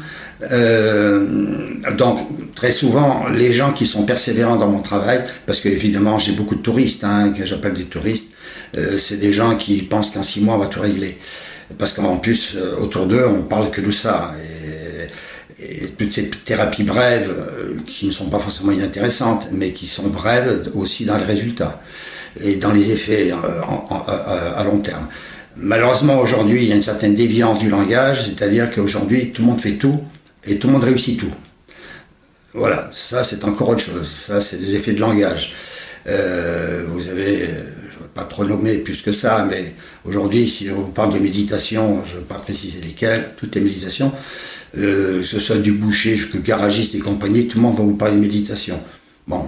Donc très souvent les gens qui sont persévérants dans mon travail, parce que évidemment j'ai beaucoup de touristes, hein, que j'appelle des touristes, c'est des gens qui pensent qu'en 6 mois on va tout régler, parce qu'en plus autour d'eux on parle que de ça, et toutes ces thérapies brèves qui ne sont pas forcément inintéressantes, mais qui sont brèves aussi dans les résultats et dans les effets à long terme. Malheureusement aujourd'hui il y a une certaine déviance du langage, c'est-à-dire qu'aujourd'hui tout le monde fait tout et tout le monde réussit tout. Voilà, ça c'est encore autre chose, ça c'est des effets de langage. Vous avez, je ne vais pas trop nommer plus que ça, mais aujourd'hui si on vous parle de méditation, je ne vais pas préciser lesquelles, toutes les méditations, que ce soit du boucher jusqu'au garagiste et compagnie, tout le monde va vous parler de méditation. Bon,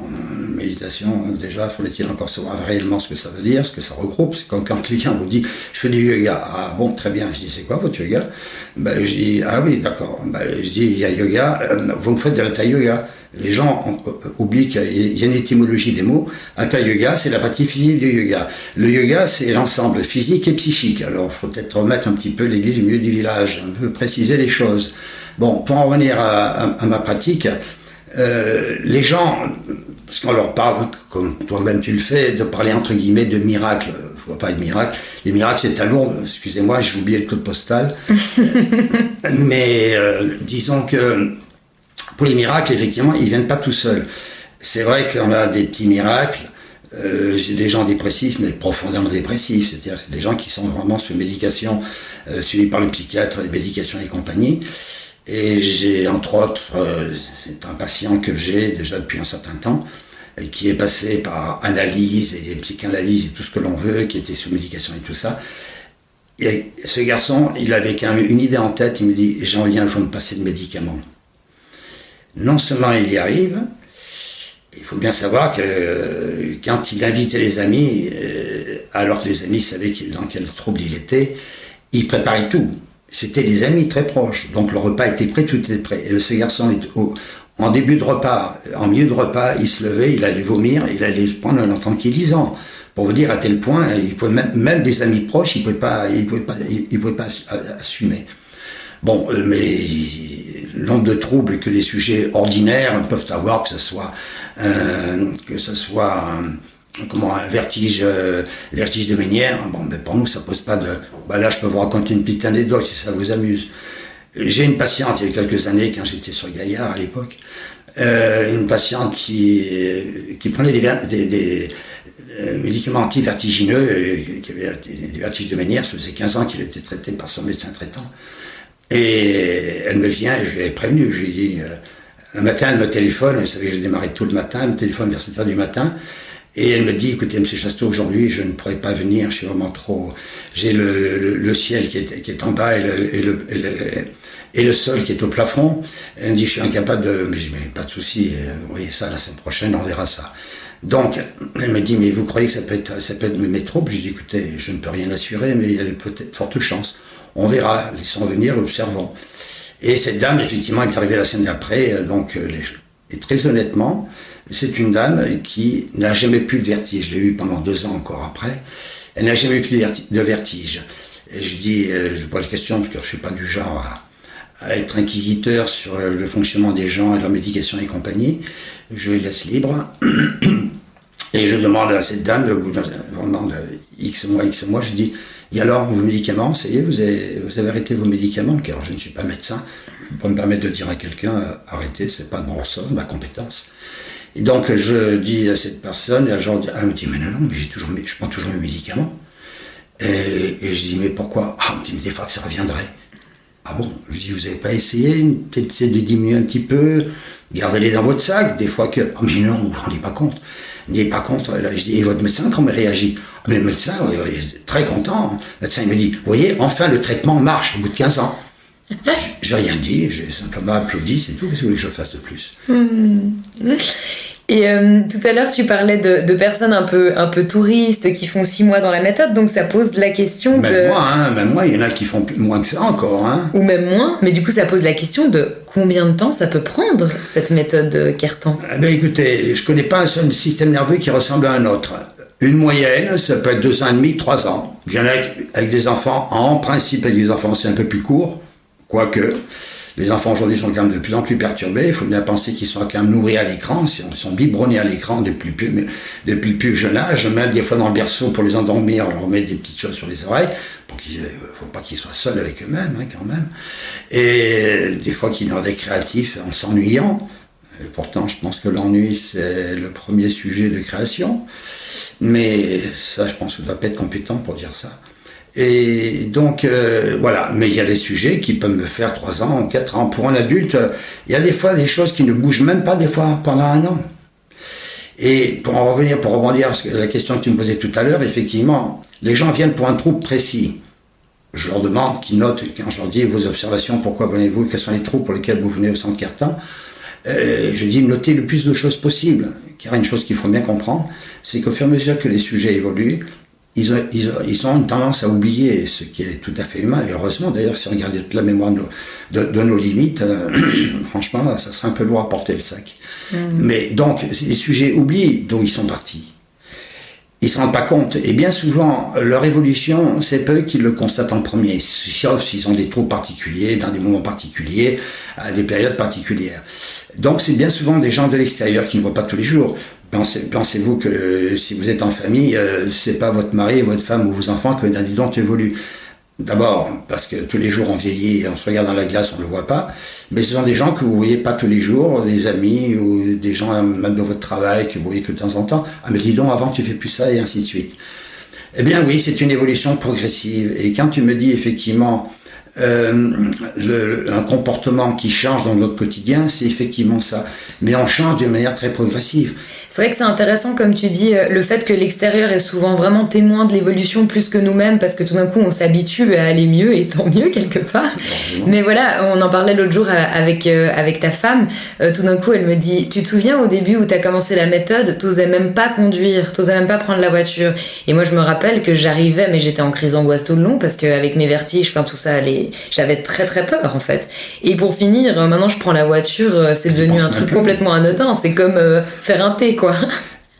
méditation, déjà, faut-il encore savoir réellement ce que ça veut dire, ce que ça regroupe. C'est comme quand quelqu'un vous dit « je fais du yoga ». Ah bon, très bien. Je dis « c'est quoi votre yoga ?» Ben, je dis « ah oui, d'accord ». Ben, je dis « il y a yoga, vous me faites de l'hatha yoga ». Les gens oublient qu'il y a une étymologie des mots. Hatha yoga, c'est la partie physique du yoga. Le yoga, c'est l'ensemble physique et psychique. Alors, il faut peut-être remettre un petit peu l'église au milieu du village, un peu préciser les choses. Bon, pour en revenir à ma pratique, les gens, parce qu'on leur parle, comme toi-même tu le fais, de parler entre guillemets de miracles. Je vois pas de miracles. Les miracles, c'est à Lourdes. Excusez-moi, j'ai oublié le code postal. Mais disons que pour les miracles, effectivement, ils viennent pas tout seuls. C'est vrai qu'on a des petits miracles. J'ai des gens dépressifs, mais profondément dépressifs. C'est-à-dire, c'est des gens qui sont vraiment sous médication, suivis par le psychiatre, les médications et compagnie. Et j'ai, entre autres, c'est un patient que j'ai déjà depuis un certain temps, et qui est passé par analyse et psychanalyse et tout ce que l'on veut, qui était sous médication et tout ça. Et ce garçon, il avait une idée en tête, il me dit « j'ai envie un jour de me passer de médicaments ». Non seulement il y arrive, il faut bien savoir que quand il invitait les amis, alors que les amis savaient dans quel trouble il était, Ils préparaient tout. C'était des amis très proches. Donc le repas était prêt, tout était prêt. Et ce garçon, en début de repas, en milieu de repas, il se levait, il allait vomir, il allait prendre un tranquillisant. Pour vous dire à tel point, il pouvait même des amis proches, il pouvait pas assumer. Bon, mais le nombre de troubles que les sujets ordinaires peuvent avoir, que ce soit un vertige de Ménière, bon, mais pour nous, ça pose pas de... là, je peux vous raconter une petite anecdote, si ça vous amuse. J'ai une patiente, il y a quelques années, quand j'étais sur Gaillard, à l'époque, une patiente qui prenait des médicaments anti-vertigineux, qui avait des vertiges de Ménière, ça faisait 15 ans qu'il était traité par son médecin traitant. Et elle me vient, et je lui ai prévenu, je lui ai dit, un matin, elle me téléphone, elle savait que j'ai démarré tôt le matin, elle me téléphone vers 7h du matin, et elle me dit, écoutez, M. Chasteau, aujourd'hui, je ne pourrais pas venir, je suis vraiment trop... J'ai le ciel qui est en bas et le sol qui est au plafond. Elle me dit, je suis incapable de... Mais je dis, mais pas de souci, vous voyez ça, la semaine prochaine, on verra ça. Donc, elle me dit, mais vous croyez que ça peut être mes troubles? Je dis, écoutez, je ne peux rien assurer, mais il y a peut-être forte chance. On verra, laissons venir, observons. Et cette dame, effectivement, est arrivée la semaine d'après, et très honnêtement, c'est une dame qui n'a jamais plus de vertige. Je l'ai eu pendant 2 ans encore après. Elle n'a jamais plus de vertige. Et je dis, je pose la question, parce que je ne suis pas du genre à être inquisiteur sur le fonctionnement des gens et leur médication et compagnie. Je les laisse libres. Et je demande à cette dame, au bout d'un moment de X mois, je dis, et alors, vos médicaments, ça y est, vous avez arrêté vos médicaments? Car je ne suis pas médecin. Je peux pas me permettre de dire à quelqu'un, arrêtez, c'est pas mon ressort, ma compétence. Et donc, je dis à cette personne, et elle me dit, mais non, mais je prends toujours mes médicaments. Et je dis, mais pourquoi? Ah, elle me dit, mais des fois que ça reviendrait. Ah bon? Je dis, vous n'avez pas essayé, peut-être essayer de diminuer un petit peu, gardez-les dans votre sac, des fois que... Ah, mais non, vous ne vous rendez pas compte. N'y pas contre, je dis, et votre médecin, comment il réagit? Mais le médecin, il est très content. Le médecin, il me dit, vous voyez, enfin, le traitement marche au bout de 15 ans. J'ai rien dit, j'ai simplement applaudi, c'est tout. Qu'est-ce que vous voulez que je fasse de plus? Et tout à l'heure, tu parlais de personnes un peu touristes qui font 6 mois dans la méthode, donc ça pose la question Même moi, il y en a qui font moins que ça encore. Hein. Ou même moins, mais du coup, ça pose la question de combien de temps ça peut prendre, cette méthode Cartan? Écoutez, je connais pas un seul système nerveux qui ressemble à un autre. Une moyenne, ça peut être 2 ans et demi, 3 ans. Il y en a avec des enfants, en principe, avec des enfants, c'est un peu plus court, quoique... Les enfants aujourd'hui sont quand même de plus en plus perturbés. Il faut bien penser qu'ils sont quand même nourris à l'écran. Ils sont biberonnés à l'écran depuis le plus jeune âge. Même des fois dans le berceau, pour les endormir, on leur met des petites choses sur les oreilles. Il ne faut pas qu'ils soient seuls avec eux-mêmes, hein, quand même. Et des fois qu'ils sont récréatifs en s'ennuyant. Et pourtant, je pense que l'ennui, c'est le premier sujet de création. Mais ça, je pense que je ne dois pas être compétent pour dire ça. Et donc, voilà. Mais il y a des sujets qui peuvent me faire 3 ans, 4 ans. Pour un adulte, il y a des fois des choses qui ne bougent même pas, des fois, pendant 1 an. Et pour rebondir sur la question que tu me posais tout à l'heure, effectivement, les gens viennent pour un trouble précis. Je leur demande qu'ils notent, quand je leur dis vos observations, pourquoi venez-vous, quels sont les troubles pour lesquels vous venez au centre Cartan, je dis notez le plus de choses possible. Car une chose qu'il faut bien comprendre, c'est qu'au fur et à mesure que les sujets évoluent, ils ont une tendance à oublier, ce qui est tout à fait humain, et heureusement d'ailleurs, si on regarde toute la mémoire de nos limites, franchement, ça serait un peu lourd à porter le sac. Mais donc, les sujets oublient d'où ils sont partis. Ils ne se rendent pas compte, et bien souvent, leur évolution, c'est pas eux qui le constatent en premier, sauf s'ils ont des troubles particuliers, dans des moments particuliers, à des périodes particulières. Donc, c'est bien souvent des gens de l'extérieur qui ne voient pas tous les jours. Pensez-vous que si vous êtes en famille, c'est pas votre mari, votre femme ou vos enfants que d'un dis donc évolue. D'abord, parce que tous les jours on vieillit, on se regarde dans la glace, on ne le voit pas. Mais ce sont des gens que vous voyez pas tous les jours, des amis ou des gens même de votre travail que vous voyez que de temps en temps. Ah mais dis donc, avant tu fais plus ça et ainsi de suite. Eh bien oui, c'est une évolution progressive. Et quand tu me dis effectivement un comportement qui change dans notre quotidien, c'est effectivement ça. Mais on change d'une manière très progressive. C'est vrai que c'est intéressant, comme tu dis, le fait que l'extérieur est souvent vraiment témoin de l'évolution plus que nous-mêmes, parce que tout d'un coup, on s'habitue à aller mieux, et tant mieux, quelque part. Mais voilà, on en parlait l'autre jour avec ta femme. Tout d'un coup, elle me dit, tu te souviens au début où tu as commencé la méthode, t'osais même pas conduire, t'osais même pas prendre la voiture. Et moi, je me rappelle que j'arrivais, mais j'étais en crise d'angoisse tout le long, parce qu'avec mes vertiges, tout ça, j'avais très très peur, en fait. Et pour finir, maintenant, je prends la voiture, c'est devenu un truc complètement anodin. C'est comme faire un thé, quoi.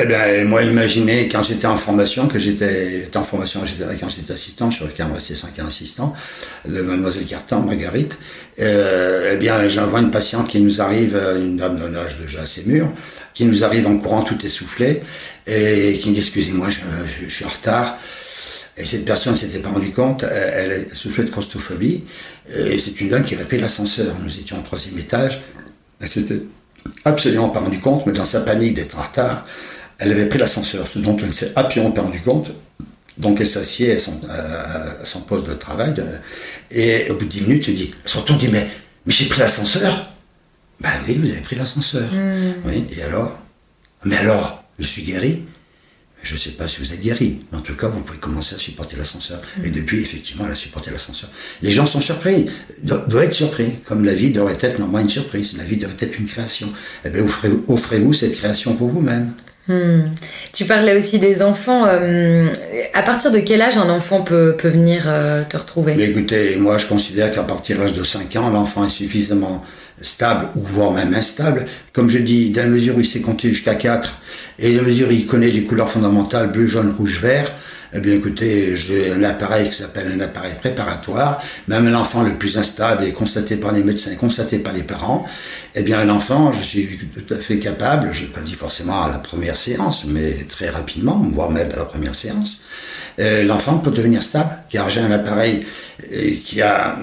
Eh bien, moi, imaginez, quand j'étais en formation, quand j'étais assistant, je suis quand même resté 5 ans assistant, de Mademoiselle Cartan, Marguerite, eh bien, j'envoie une patiente qui nous arrive, une dame d'un âge déjà assez mûr, qui nous arrive en courant tout essoufflée, et qui me dit, excusez-moi, je suis en retard. Et cette personne ne s'était pas rendue compte, elle souffrait de claustrophobie, et c'est une dame qui avait pris l'ascenseur. Nous étions au 3e étage, elle s'était absolument pas rendue compte, mais dans sa panique d'être en retard, elle avait pris l'ascenseur, ce dont elle ne s'est absolument pas rendu compte. Donc elle s'assied à son poste de travail, et au bout de 10 minutes, elle dit, surtout, dit, mais j'ai pris l'ascenseur. Ben oui, vous avez pris l'ascenseur. Oui, et alors? Mais alors, je suis guéri. Je ne sais pas si vous êtes guéri, mais en tout cas, vous pouvez commencer à supporter l'ascenseur. Et depuis, effectivement, elle a supporté l'ascenseur. Les gens sont surpris, doivent être surpris, comme la vie devrait être normalement une surprise. La vie devrait être une création. Eh bien, offrez-vous cette création pour vous-même. Tu parlais aussi des enfants. À partir de quel âge un enfant peut venir te retrouver? Mais écoutez, moi, je considère qu'à partir de l'âge de 5 ans, l'enfant est suffisamment stable, ou voire même instable. Comme je dis, dans la mesure où il sait compter jusqu'à 4, et dans la mesure où il connaît les couleurs fondamentales, bleu, jaune, rouge, vert, eh bien écoutez, j'ai un appareil qui s'appelle un appareil préparatoire. Même l'enfant le plus instable est constaté par les médecins, constaté par les parents. Eh bien l'enfant, je suis tout à fait capable, je n'ai pas dit forcément à la première séance, mais très rapidement, voire même à la première séance, l'enfant peut devenir stable, car j'ai un appareil qui a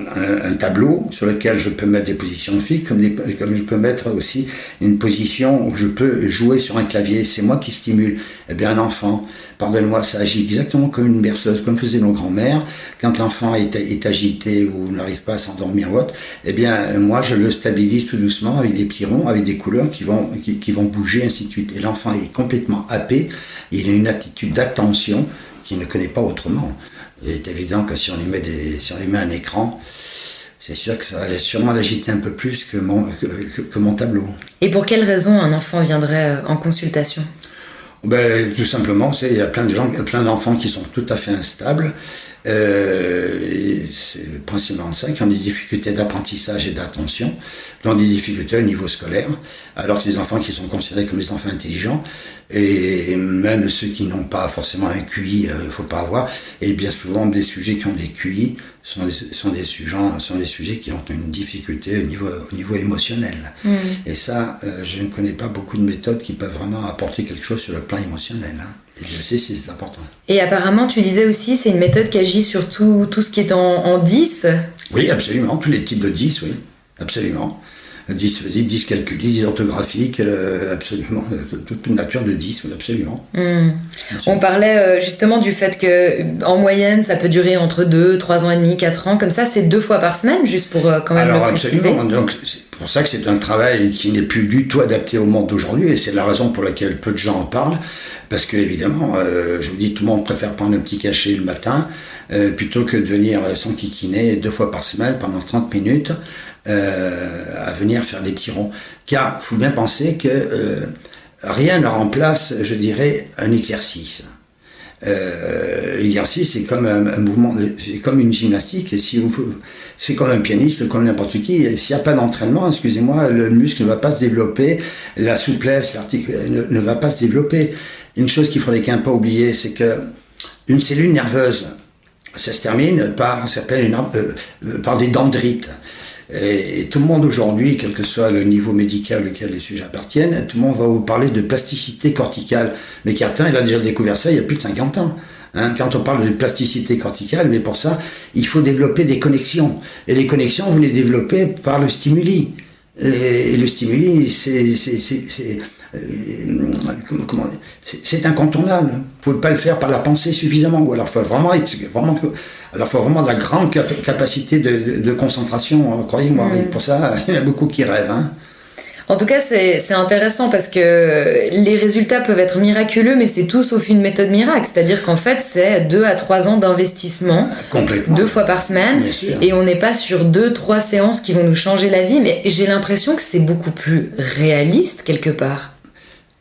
un tableau sur lequel je peux mettre des positions fixes, comme je peux mettre aussi une position où je peux jouer sur un clavier. C'est moi qui stimule. Eh bien un enfant, pardonne-moi, ça agit exactement comme une berceuse, comme faisaient nos grands-mères. Quand l'enfant est agité ou n'arrive pas à s'endormir ou autre, eh bien moi je le stabilise tout doucement avec des petits ronds, avec des couleurs qui vont bouger, ainsi de suite. Et l'enfant est complètement happé, il a une attitude d'attention qu'il ne connaît pas autrement. Il est évident que si on lui met un écran, c'est sûr que ça va sûrement l'agiter un peu plus que mon tableau. Et pour quelle raison un enfant viendrait en consultation? Ben, tout simplement, il y a plein d'enfants qui sont tout à fait instables. C'est principalement ça, qui ont des difficultés d'apprentissage et d'attention, qui ont des difficultés au niveau scolaire, alors que les enfants qui sont considérés comme des enfants intelligents, et même ceux qui n'ont pas forcément un QI, il ne faut pas avoir, et bien souvent des sujets qui ont des QI sont des sujets qui ont une difficulté au niveau émotionnel. Et ça, je ne connais pas beaucoup de méthodes qui peuvent vraiment apporter quelque chose sur le plan émotionnel. Et je sais si c'est important. Et apparemment, tu disais aussi, c'est une méthode qui agit sur tout ce qui est en 10. Oui, absolument, tous les types de 10, oui, absolument. 10 physique, 10 calcul, 10 orthographique, absolument, toute nature de 10, oui, absolument. On parlait justement du fait qu'en moyenne, ça peut durer entre 2, 3 ans et demi, 4 ans, comme ça, c'est 2 fois par semaine, juste pour quand même le préciser. Absolument, donc c'est pour ça que c'est un travail qui n'est plus du tout adapté au monde d'aujourd'hui, et c'est la raison pour laquelle peu de gens en parlent, parce que évidemment, je vous dis, tout le monde préfère prendre un petit cachet le matin, plutôt que de venir s'enquiquiner 2 fois par semaine pendant 30 minutes, à venir faire des petits ronds. Car il faut bien penser que rien ne remplace, je dirais, un exercice. L'exercice, c'est comme un mouvement, c'est comme une gymnastique, et c'est comme un pianiste, comme n'importe qui. Et s'il n'y a pas d'entraînement, excusez-moi, le muscle ne va pas se développer, la souplesse, l'article ne va pas se développer. Une chose qu'il faudrait quand même pas oublier, c'est que une cellule nerveuse, ça se termine par des dendrites. Et tout le monde aujourd'hui, quel que soit le niveau médical auquel les sujets appartiennent, tout le monde va vous parler de plasticité corticale. Mais Cartan, il a déjà découvert ça il y a plus de 50 ans. Quand on parle de plasticité corticale, mais pour ça, il faut développer des connexions. Et les connexions, vous les développez par le stimuli. Et le stimuli, c'est incontournable. Vous ne pouvez pas le faire par la pensée suffisamment. Ou alors, il faut vraiment de la grande capacité de concentration. Croyez-moi, pour ça, il y en a beaucoup qui rêvent. En tout cas, c'est intéressant parce que les résultats peuvent être miraculeux, mais c'est tout sauf une méthode miracle. C'est-à-dire qu'en fait, c'est 2 à 3 ans d'investissement, Complètement. 2 fois par semaine, Bien sûr. et on n'est pas sur 2-3 séances qui vont nous changer la vie, mais j'ai l'impression que c'est beaucoup plus réaliste quelque part.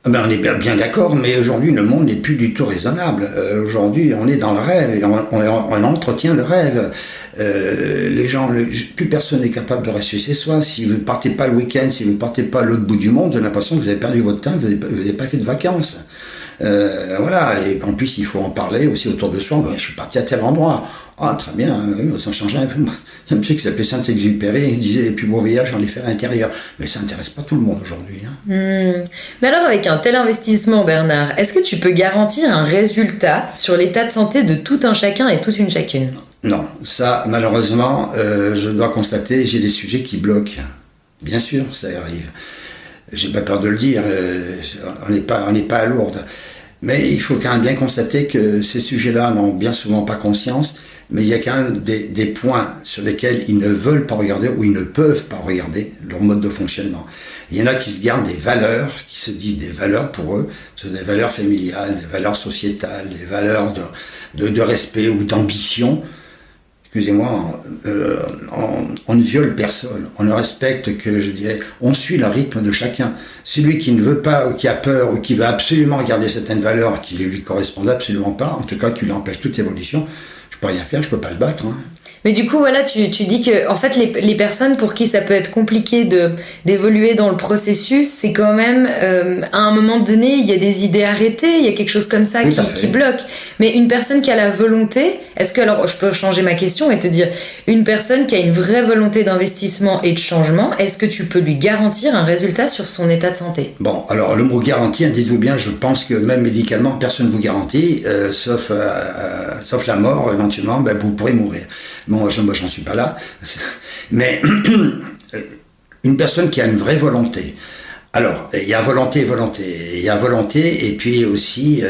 On est bien d'accord, mais aujourd'hui, le monde n'est plus du tout raisonnable. Aujourd'hui, on est dans le rêve, et on entretient le rêve. Les gens, plus personne n'est capable de rester chez soi. Si vous ne partez pas le week-end, si vous ne partez pas à l'autre bout du monde, j'ai l'impression que vous avez perdu votre temps, vous n'avez pas fait de vacances. Voilà, et en plus, il faut en parler aussi autour de soi. Je suis parti à tel endroit. Ah, très bien, ça change un peu. Il y a un monsieur qui s'appelait Saint-Exupéry, il disait les plus beaux voyages, j'en ai fait à l'intérieur. Mais ça n'intéresse pas tout le monde aujourd'hui. Mais alors, avec un tel investissement, Bernard, est-ce que tu peux garantir un résultat sur l'état de santé de tout un chacun et toute une chacune? Non, ça, malheureusement, je dois constater, j'ai des sujets qui bloquent. Bien sûr, ça arrive. J'ai pas peur de le dire, on n'est pas à Lourdes. Mais il faut quand même bien constater que ces sujets-là n'ont bien souvent pas conscience, mais il y a quand même des points sur lesquels ils ne veulent pas regarder ou ils ne peuvent pas regarder leur mode de fonctionnement. Il y en a qui se gardent des valeurs, qui se disent des valeurs pour eux, c'est des valeurs familiales, des valeurs sociétales, des valeurs de respect ou d'ambition. Excusez-moi, on ne viole personne, on ne respecte que, je dirais, on suit le rythme de chacun. Celui qui ne veut pas, ou qui a peur, ou qui veut absolument garder certaines valeurs qui ne lui correspondent absolument pas, en tout cas qui lui empêchent toute évolution, je peux rien faire, je peux pas le battre. Mais du coup, voilà, tu dis que en fait, les personnes pour qui ça peut être compliqué d'évoluer dans le processus, c'est quand même, à un moment donné, il y a des idées arrêtées, il y a quelque chose comme ça qui bloque. Mais une personne qui a la volonté, est-ce que, alors, je peux changer ma question et te dire, une personne qui a une vraie volonté d'investissement et de changement, est-ce que tu peux lui garantir un résultat sur son état de santé? Bon, alors, le mot garantie, dites-vous bien, je pense que même médicalement, personne ne vous garantit, sauf la mort, éventuellement, vous pourrez mourir. Bon, moi, j'en suis pas là. Mais une personne qui a une vraie volonté. Alors, il y a volonté. Il y a volonté et puis aussi,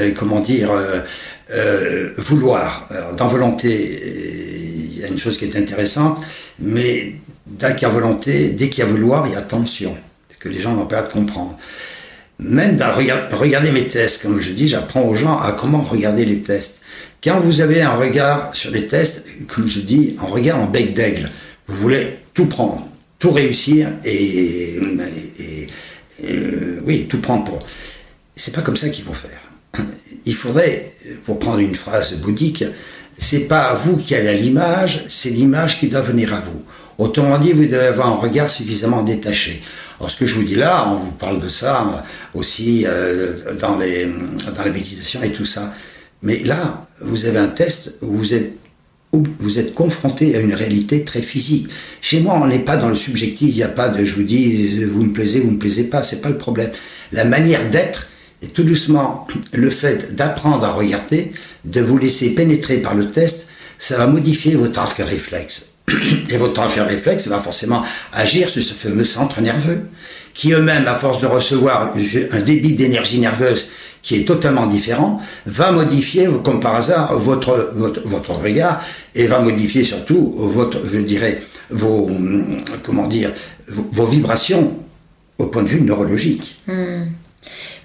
vouloir. Alors, dans volonté, il y a une chose qui est intéressante, mais dès qu'il y a volonté, dès qu'il y a vouloir, il y a tension. Que les gens n'ont pas à comprendre. Même dans regarder mes tests, comme je dis, j'apprends aux gens à comment regarder les tests. Quand vous avez un regard sur les tests, comme je dis, un regard en bec d'aigle, vous voulez tout prendre, tout réussir et tout prendre pour. C'est pas comme ça qu'il faut faire. Il faudrait, pour prendre une phrase bouddhique, c'est pas vous qui allez à l'image, c'est l'image qui doit venir à vous. Autrement dit, vous devez avoir un regard suffisamment détaché. Alors ce que je vous dis là, on vous parle de ça aussi dans la méditation et tout ça. Mais là, vous avez un test où vous êtes confronté à une réalité très physique. Chez moi, on n'est pas dans le subjectif, il n'y a pas de je vous dis vous me plaisez pas, c'est pas le problème. La manière d'être, et tout doucement, le fait d'apprendre à regarder, de vous laisser pénétrer par le test, ça va modifier votre arc réflexe. Et votre arc réflexe va forcément agir sur ce fameux centre nerveux, qui eux-mêmes, à force de recevoir un débit d'énergie nerveuse qui est totalement différent, va modifier, comme par hasard, votre regard, et va modifier surtout vos vibrations au point de vue neurologique.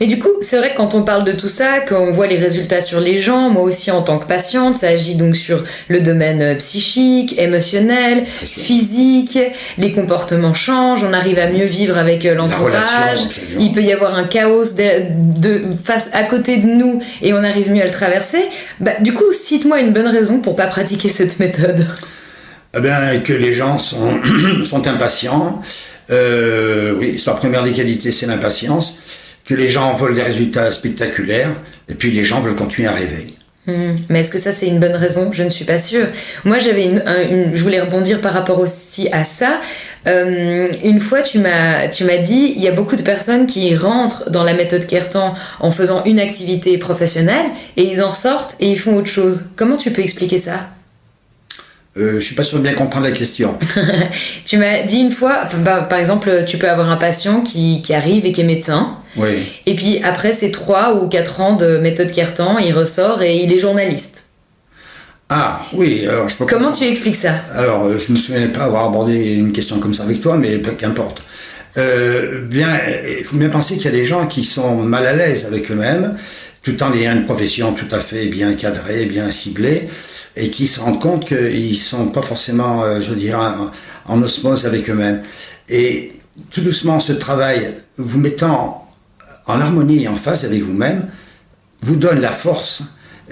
Mais du coup, c'est vrai que quand on parle de tout ça, qu'on voit les résultats sur les gens, moi aussi en tant que patiente, ça agit donc sur le domaine psychique, émotionnel, physique, les comportements changent, on arrive à mieux vivre avec l'entourage, il peut y avoir un chaos face à côté de nous et on arrive mieux à le traverser. Du coup, cite-moi une bonne raison pour pas pratiquer cette méthode. Eh bien, que les gens sont impatients. Oui, la première des qualités, c'est l'impatience. Que les gens veulent des résultats spectaculaires, et puis les gens veulent continuer à rêver. Mais est-ce que ça c'est une bonne raison? Je ne suis pas sûre. Moi je voulais rebondir par rapport aussi à ça. Une fois tu m'as dit il y a beaucoup de personnes qui rentrent dans la méthode Kértan en faisant une activité professionnelle et ils en sortent et ils font autre chose. Comment tu peux expliquer ça? Je suis pas sûr de bien comprendre la question. Tu m'as dit une fois, par exemple, tu peux avoir un patient qui arrive et qui est médecin. Oui. Et puis après ces 3 ou 4 ans de méthode Kértan, il ressort et il est journaliste. Ah oui, alors je peux Comment tu expliques ça? Alors je me souviens pas avoir abordé une question comme ça avec toi, mais qu'importe. Il faut bien penser qu'il y a des gens qui sont mal à l'aise avec eux-mêmes, tout en ayant une profession tout à fait bien cadrée, bien ciblée, et qui se rendent compte qu'ils sont pas forcément, en osmose avec eux-mêmes. Et tout doucement, ce travail, vous mettant en harmonie et en phase avec vous-même, vous donne la force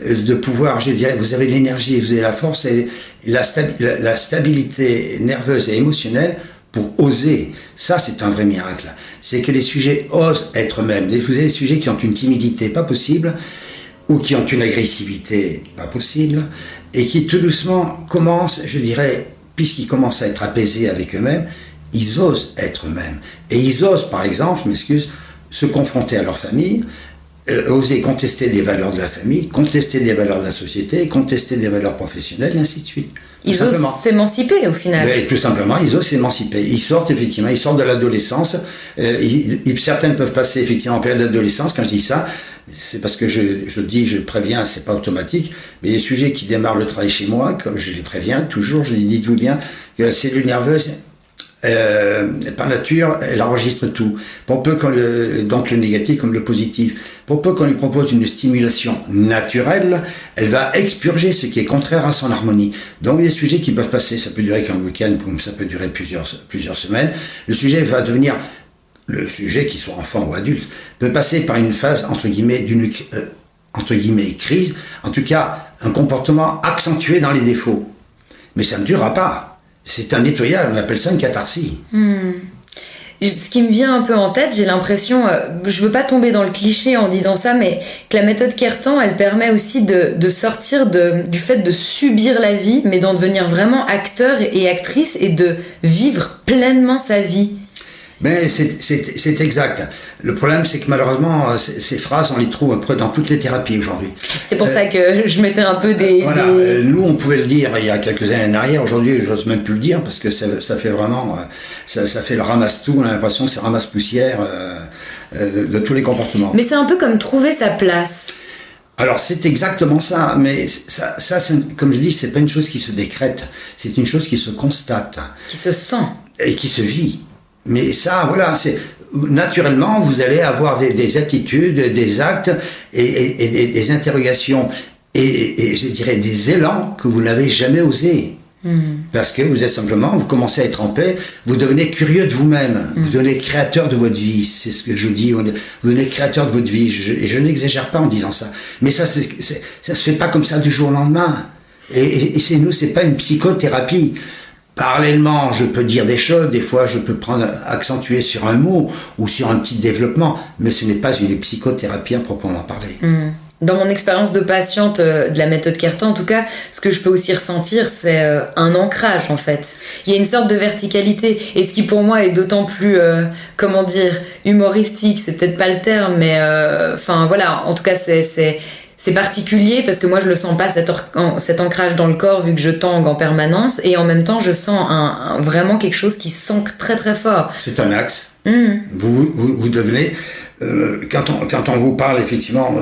de pouvoir, vous avez l'énergie, vous avez la force et la stabilité nerveuse et émotionnelle pour oser. Ça, c'est un vrai miracle. C'est que les sujets osent être eux-mêmes. Vous avez des sujets qui ont une timidité pas possible, ou qui ont une agressivité pas possible, et qui tout doucement commencent, puisqu'ils commencent à être apaisés avec eux-mêmes, ils osent être eux-mêmes. Et ils osent, par exemple, se confronter à leur famille, oser contester des valeurs de la famille, contester des valeurs de la société, contester des valeurs professionnelles, et ainsi de suite. Ils osent s'émanciper au final. Mais, tout simplement, ils osent s'émanciper. Ils sortent de l'adolescence. Certaines peuvent passer effectivement en période d'adolescence. Quand je dis ça, c'est parce que je préviens, c'est pas automatique, mais les sujets qui démarrent le travail chez moi, comme je les préviens toujours, je les dis tout bien, que la cellule nerveuse, par nature, elle enregistre tout. Pour peu donc le négatif comme le positif. Pour peu qu'on lui propose une stimulation naturelle, elle va expurger ce qui est contraire à son harmonie. Donc les sujets qui peuvent passer, ça peut durer qu'un week-end, comme ça peut durer plusieurs semaines. Le sujet va devenir, le sujet qui soit enfant ou adulte, peut passer par une phase entre guillemets crise, en tout cas un comportement accentué dans les défauts. Mais ça ne durera pas. C'est un nettoyage, on appelle ça une catharsis. Ce qui me vient un peu en tête, j'ai l'impression, je veux pas tomber dans le cliché en disant ça, mais que la méthode Khertan, elle permet aussi de sortir du fait de subir la vie, mais d'en devenir vraiment acteur et actrice et de vivre pleinement sa vie. Mais c'est exact. Le problème, c'est que malheureusement, ces phrases, on les trouve un peu dans toutes les thérapies aujourd'hui. C'est pour ça que je mettais un peu des... Nous, on pouvait le dire il y a quelques années en arrière. Aujourd'hui, j'ose même plus le dire parce que ça fait vraiment... Ça fait le ramasse-tout. On a l'impression que c'est ramasse-poussière de tous les comportements. Mais c'est un peu comme trouver sa place. Alors, c'est exactement ça. Mais ça comme je dis, c'est pas une chose qui se décrète. C'est une chose qui se constate. Qui se sent. Et qui se vit. Mais ça, voilà, naturellement, vous allez avoir des attitudes, des actes et des interrogations et je dirais des élans que vous n'avez jamais osé. Parce que vous commencez à être en paix, vous devenez curieux de vous-même, vous devenez créateur de votre vie, c'est ce que je dis, vous devenez créateur de votre vie, et je n'exagère pas en disant ça. Mais ça se fait pas comme ça du jour au lendemain. Et c'est pas une psychothérapie. Parallèlement, je peux dire des choses, des fois je peux accentuer sur un mot ou sur un petit développement, mais ce n'est pas une psychothérapie à proprement parler. Dans mon expérience de patiente de la méthode Khertan, en tout cas, ce que je peux aussi ressentir, c'est un ancrage en fait. Il y a une sorte de verticalité, et ce qui pour moi est d'autant plus, humoristique, c'est peut-être pas le terme, mais voilà, en tout cas c'est particulier parce que moi je le sens pas cet ancrage dans le corps vu que je tangue en permanence, et en même temps je sens vraiment quelque chose qui s'ancre très très fort. C'est un axe. Vous devenez quand on vous parle effectivement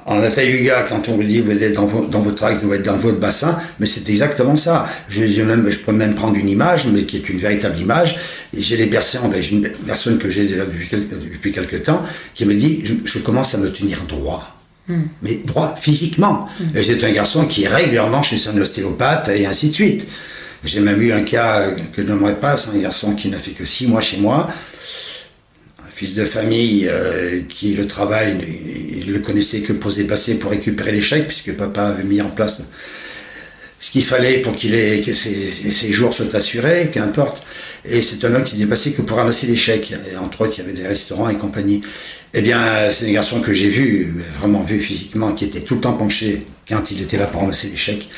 en hatha yoga, quand on vous dit vous êtes dans votre axe, vous êtes dans votre bassin, mais c'est exactement ça. Je peux même prendre une image, mais qui est une véritable image. Et j'ai une personne que j'ai déjà depuis quelques temps qui me dit je commence à me tenir droit. Mais droit physiquement. Et c'est un garçon qui est régulièrement chez son ostéopathe et ainsi de suite. J'ai même eu un cas que je n'aimerais pas, c'est un garçon qui n'a fait que 6 mois chez moi, un fils de famille qui le travail, il le connaissait que pour se dépasser, pour récupérer les chèques, puisque papa avait mis en place ce qu'il fallait pour que ses jours soient assurés, qu'importe. Et c'est un homme qui se dépassait que pour ramasser les chèques. Et entre autres, il y avait des restaurants et compagnie. Eh bien, c'est un garçon que j'ai vu, vraiment vu physiquement, qui était tout le temps penché quand il était là pour ramasser les chèques.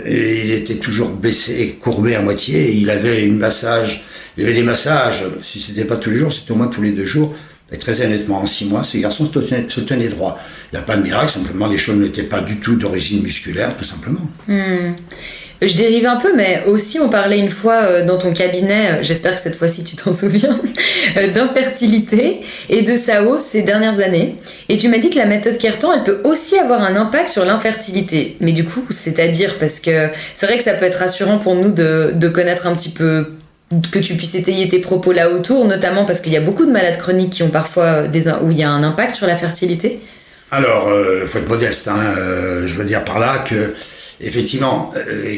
Et il était toujours baissé, courbé à moitié, et il avait des massages, si c'était pas tous les jours, c'était au moins tous les 2 jours. Et très honnêtement, en 6 mois, ce garçon se tenait droit. Il n'y a pas de miracle, simplement les choses n'étaient pas du tout d'origine musculaire, tout simplement. Je dérive un peu, mais aussi on parlait une fois dans ton cabinet, j'espère que cette fois-ci tu t'en souviens, d'infertilité et de sa hausse ces dernières années. Et tu m'as dit que la méthode Khertan, elle peut aussi avoir un impact sur l'infertilité. Mais du coup, c'est-à-dire, parce que c'est vrai que ça peut être rassurant pour nous de connaître un petit peu que tu puisses étayer tes propos là autour, notamment parce qu'il y a beaucoup de malades chroniques qui ont parfois où il y a un impact sur la fertilité? Alors, faut être modeste, hein, je veux dire par là que, effectivement,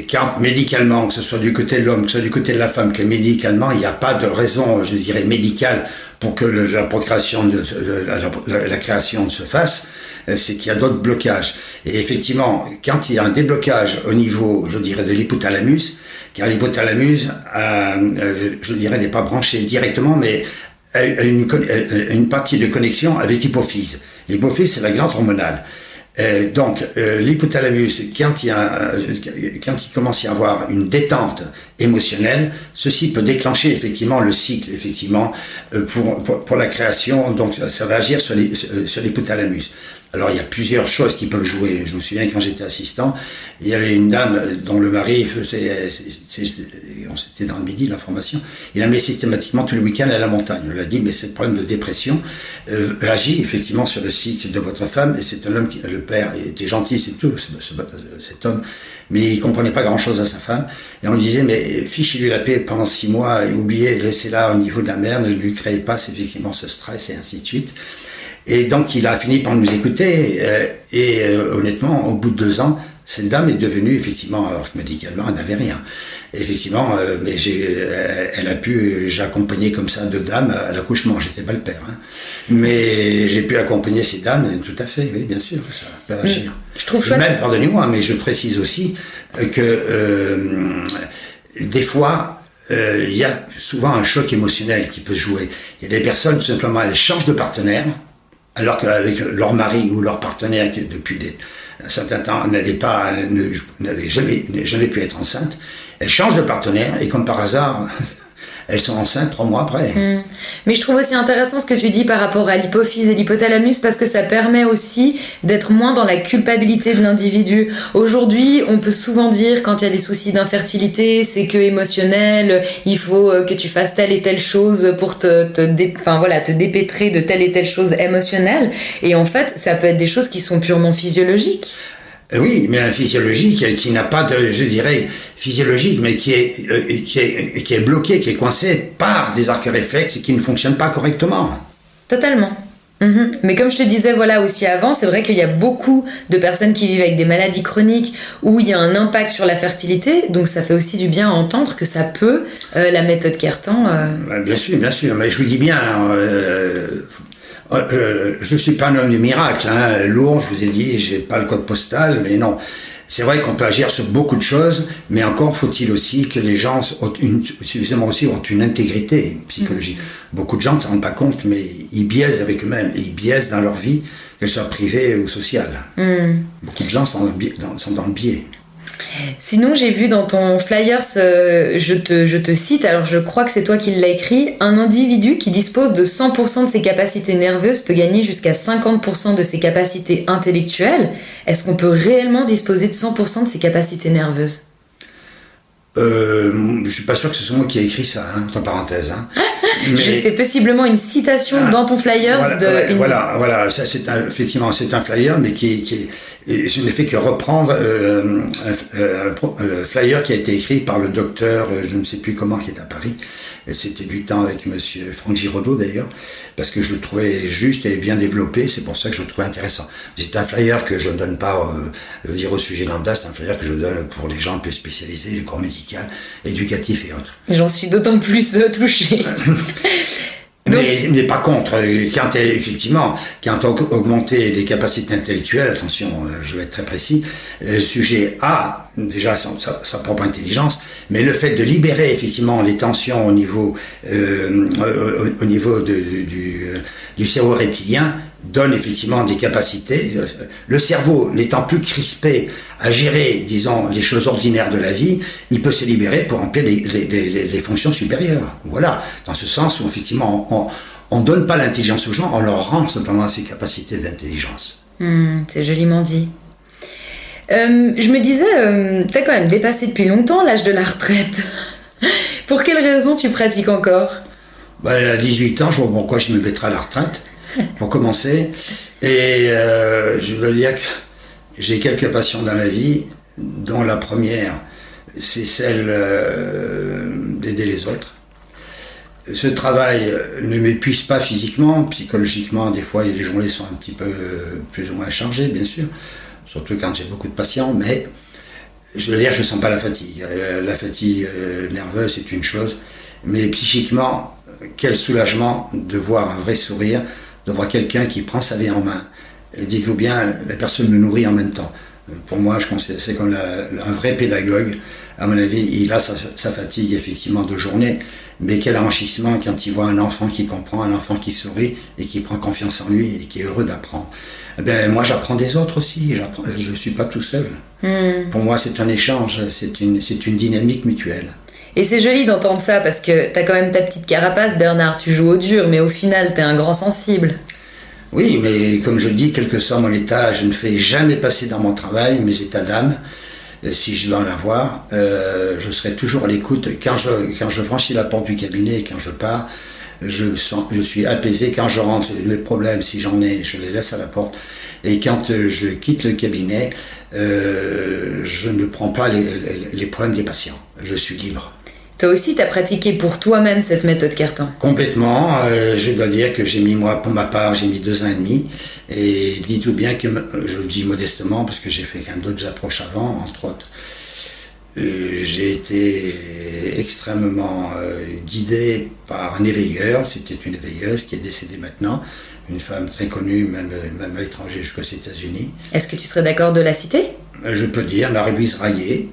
car médicalement, que ce soit du côté de l'homme, que ce soit du côté de la femme, que médicalement, il n'y a pas de raison, je dirais, médicale pour que la procréation, la création se fasse, c'est qu'il y a d'autres blocages. Et effectivement, quand il y a un déblocage au niveau, je dirais, de l'hypothalamus, car l'hypothalamus, je dirais, n'est pas branché directement, mais a une partie de connexion avec l'hypophyse. L'hypophyse, c'est la glande hormonale. Donc, l'hypothalamus, quand il commence à y avoir une détente émotionnelle, ceci peut déclencher effectivement le cycle, effectivement, pour la création. Donc, ça va agir sur l'hypothalamus. Alors, il y a plusieurs choses qui peuvent jouer. Je me souviens quand j'étais assistant, il y avait une dame dont le mari faisait, c'était dans le Midi, la formation, il allait systématiquement tous les week-ends à la montagne. On lui a dit, mais ce problème de dépression agit effectivement sur le cycle de votre femme, et c'est un homme le père était gentil, c'est tout, cet homme, mais il comprenait pas grand-chose à sa femme, et on lui disait, mais fichez-lui la paix pendant 6 mois, et oubliez, laissez-la au niveau de la mère, ne lui créez pas effectivement ce stress, et ainsi de suite. Et donc, il a fini par nous écouter, et honnêtement, au bout de 2 ans, cette dame est devenue, effectivement, alors que médicalement, elle n'avait rien. Et effectivement, mais j'ai accompagné comme ça 2 dames à l'accouchement, j'étais pas le père, hein. Mais j'ai pu accompagner ces dames, tout à fait, oui, bien sûr, ça peut agir. Je trouve chouette. Même, pardonnez-moi, mais je précise aussi que des fois, il y a souvent un choc émotionnel qui peut se jouer. Il y a des personnes, tout simplement, elles changent de partenaire, alors qu'avec leur mari ou leur partenaire qui depuis un certain temps n'avait jamais pu être enceinte, elles changent de partenaire et comme par hasard, elles sont enceintes 3 mois après. Mais je trouve aussi intéressant ce que tu dis par rapport à l'hypophyse et l'hypothalamus parce que ça permet aussi d'être moins dans la culpabilité de l'individu. Aujourd'hui, on peut souvent dire quand il y a des soucis d'infertilité, c'est que émotionnel, il faut que tu fasses telle et telle chose pour te dépêtrer de telle et telle chose émotionnelle. Et en fait, ça peut être des choses qui sont purement physiologiques. Oui, mais un physiologique qui n'a pas de, je dirais, physiologique, mais qui est bloqué, qui est coincé par des arcs réflexes et qui ne fonctionne pas correctement. Totalement. Mais comme je te disais aussi avant, c'est vrai qu'il y a beaucoup de personnes qui vivent avec des maladies chroniques où il y a un impact sur la fertilité, donc ça fait aussi du bien à entendre que ça peut, la méthode Cartan... Bien sûr, mais je vous dis bien... je suis pas un homme du miracle, hein. Lourdes, je vous ai dit, j'ai pas le code postal, mais non. C'est vrai qu'on peut agir sur beaucoup de choses, mais encore faut-il aussi que les gens ont une intégrité psychologique. Beaucoup de gens ne s'en rendent pas compte, mais ils biaisent avec eux-mêmes, et ils biaisent dans leur vie, qu'elle soit privée ou sociale. Beaucoup de gens sont dans le biais. Sinon, j'ai vu dans ton flyers, je te cite, alors je crois que c'est toi qui l'as écrit, un individu qui dispose de 100% de ses capacités nerveuses peut gagner jusqu'à 50% de ses capacités intellectuelles. Est-ce qu'on peut réellement disposer de 100% de ses capacités nerveuses? Je suis pas sûr que ce soit moi qui ai écrit ça, hein, entre parenthèses. Hein. C'est possiblement une citation dans ton flyer. Voilà, ça effectivement c'est un flyer, mais je n'ai fait que reprendre un flyer qui a été écrit par le docteur, je ne sais plus comment, qui est à Paris. Et c'était du temps avec monsieur Franck Giraudot d'ailleurs, parce que je le trouvais juste et bien développé, c'est pour ça que je le trouvais intéressant. C'est un flyer que je ne donne pas dire au sujet lambda, c'est un flyer que je donne pour les gens un peu spécialisés, le corps médical, éducatif et autres. J'en suis d'autant plus touchée. Mais par contre, quand on a augmenté les capacités intellectuelles, attention, je vais être très précis, le sujet a déjà sa propre intelligence, mais le fait de libérer effectivement les tensions au niveau du cerveau reptilien donne effectivement des capacités. Le cerveau n'étant plus crispé à gérer, disons, les choses ordinaires de la vie, il peut se libérer pour remplir les fonctions supérieures. Voilà, dans ce sens où effectivement on donne pas l'intelligence aux gens, on leur rend simplement ces capacités d'intelligence. C'est joliment dit. Je me disais, t'as quand même dépassé depuis longtemps l'âge de la retraite. Pour quelle raison tu pratiques encore? À 18 ans, je vois pourquoi je me mettrai à la retraite, pour commencer. Et je veux dire que j'ai quelques passions dans la vie, dont la première, c'est celle d'aider les autres. Ce travail ne m'épuise pas physiquement, psychologiquement, des fois les journées sont un petit peu plus ou moins chargées, bien sûr, surtout quand j'ai beaucoup de patients, mais je veux dire, je ne sens pas la fatigue. La fatigue nerveuse, c'est une chose, mais psychiquement, quel soulagement de voir un vrai sourire, de voir quelqu'un qui prend sa vie en main. Et dites-vous bien, la personne me nourrit en même temps. Pour moi, je considère c'est comme un vrai pédagogue. À mon avis, il a sa fatigue effectivement de journée, mais quel enrichissement quand il voit un enfant qui comprend, un enfant qui sourit et qui prend confiance en lui et qui est heureux d'apprendre. Eh bien, moi, j'apprends des autres aussi. Je ne suis pas tout seul. Pour moi, c'est un échange, c'est une dynamique mutuelle. Et c'est joli d'entendre ça parce que t'as quand même ta petite carapace, Bernard. Tu joues au dur, mais au final, t'es un grand sensible. Oui, mais comme je dis, quel que soit mon état, je ne fais jamais passer dans mon travail mes états d'âme. Si je dois en avoir, je serai toujours à l'écoute. Quand je franchis la porte du cabinet et quand je pars, je suis apaisé. Quand je rentre, mes problèmes, si j'en ai, je les laisse à la porte. Et quand je quitte le cabinet, je ne prends pas les problèmes des patients. Je suis libre. Toi aussi, t'as pratiqué pour toi-même cette méthode Cartan. Complètement. Je dois dire que pour ma part, j'ai mis 2 ans et demi. Et dites-vous bien que, je le dis modestement, parce que j'ai fait quand même d'autres approches avant, entre autres. J'ai été extrêmement guidé par un éveilleur. C'était une éveilleuse qui est décédée maintenant. Une femme très connue, même à l'étranger jusqu'aux États-Unis. Est-ce que tu serais d'accord de la citer ? Je peux dire Marie-Louise Raillet,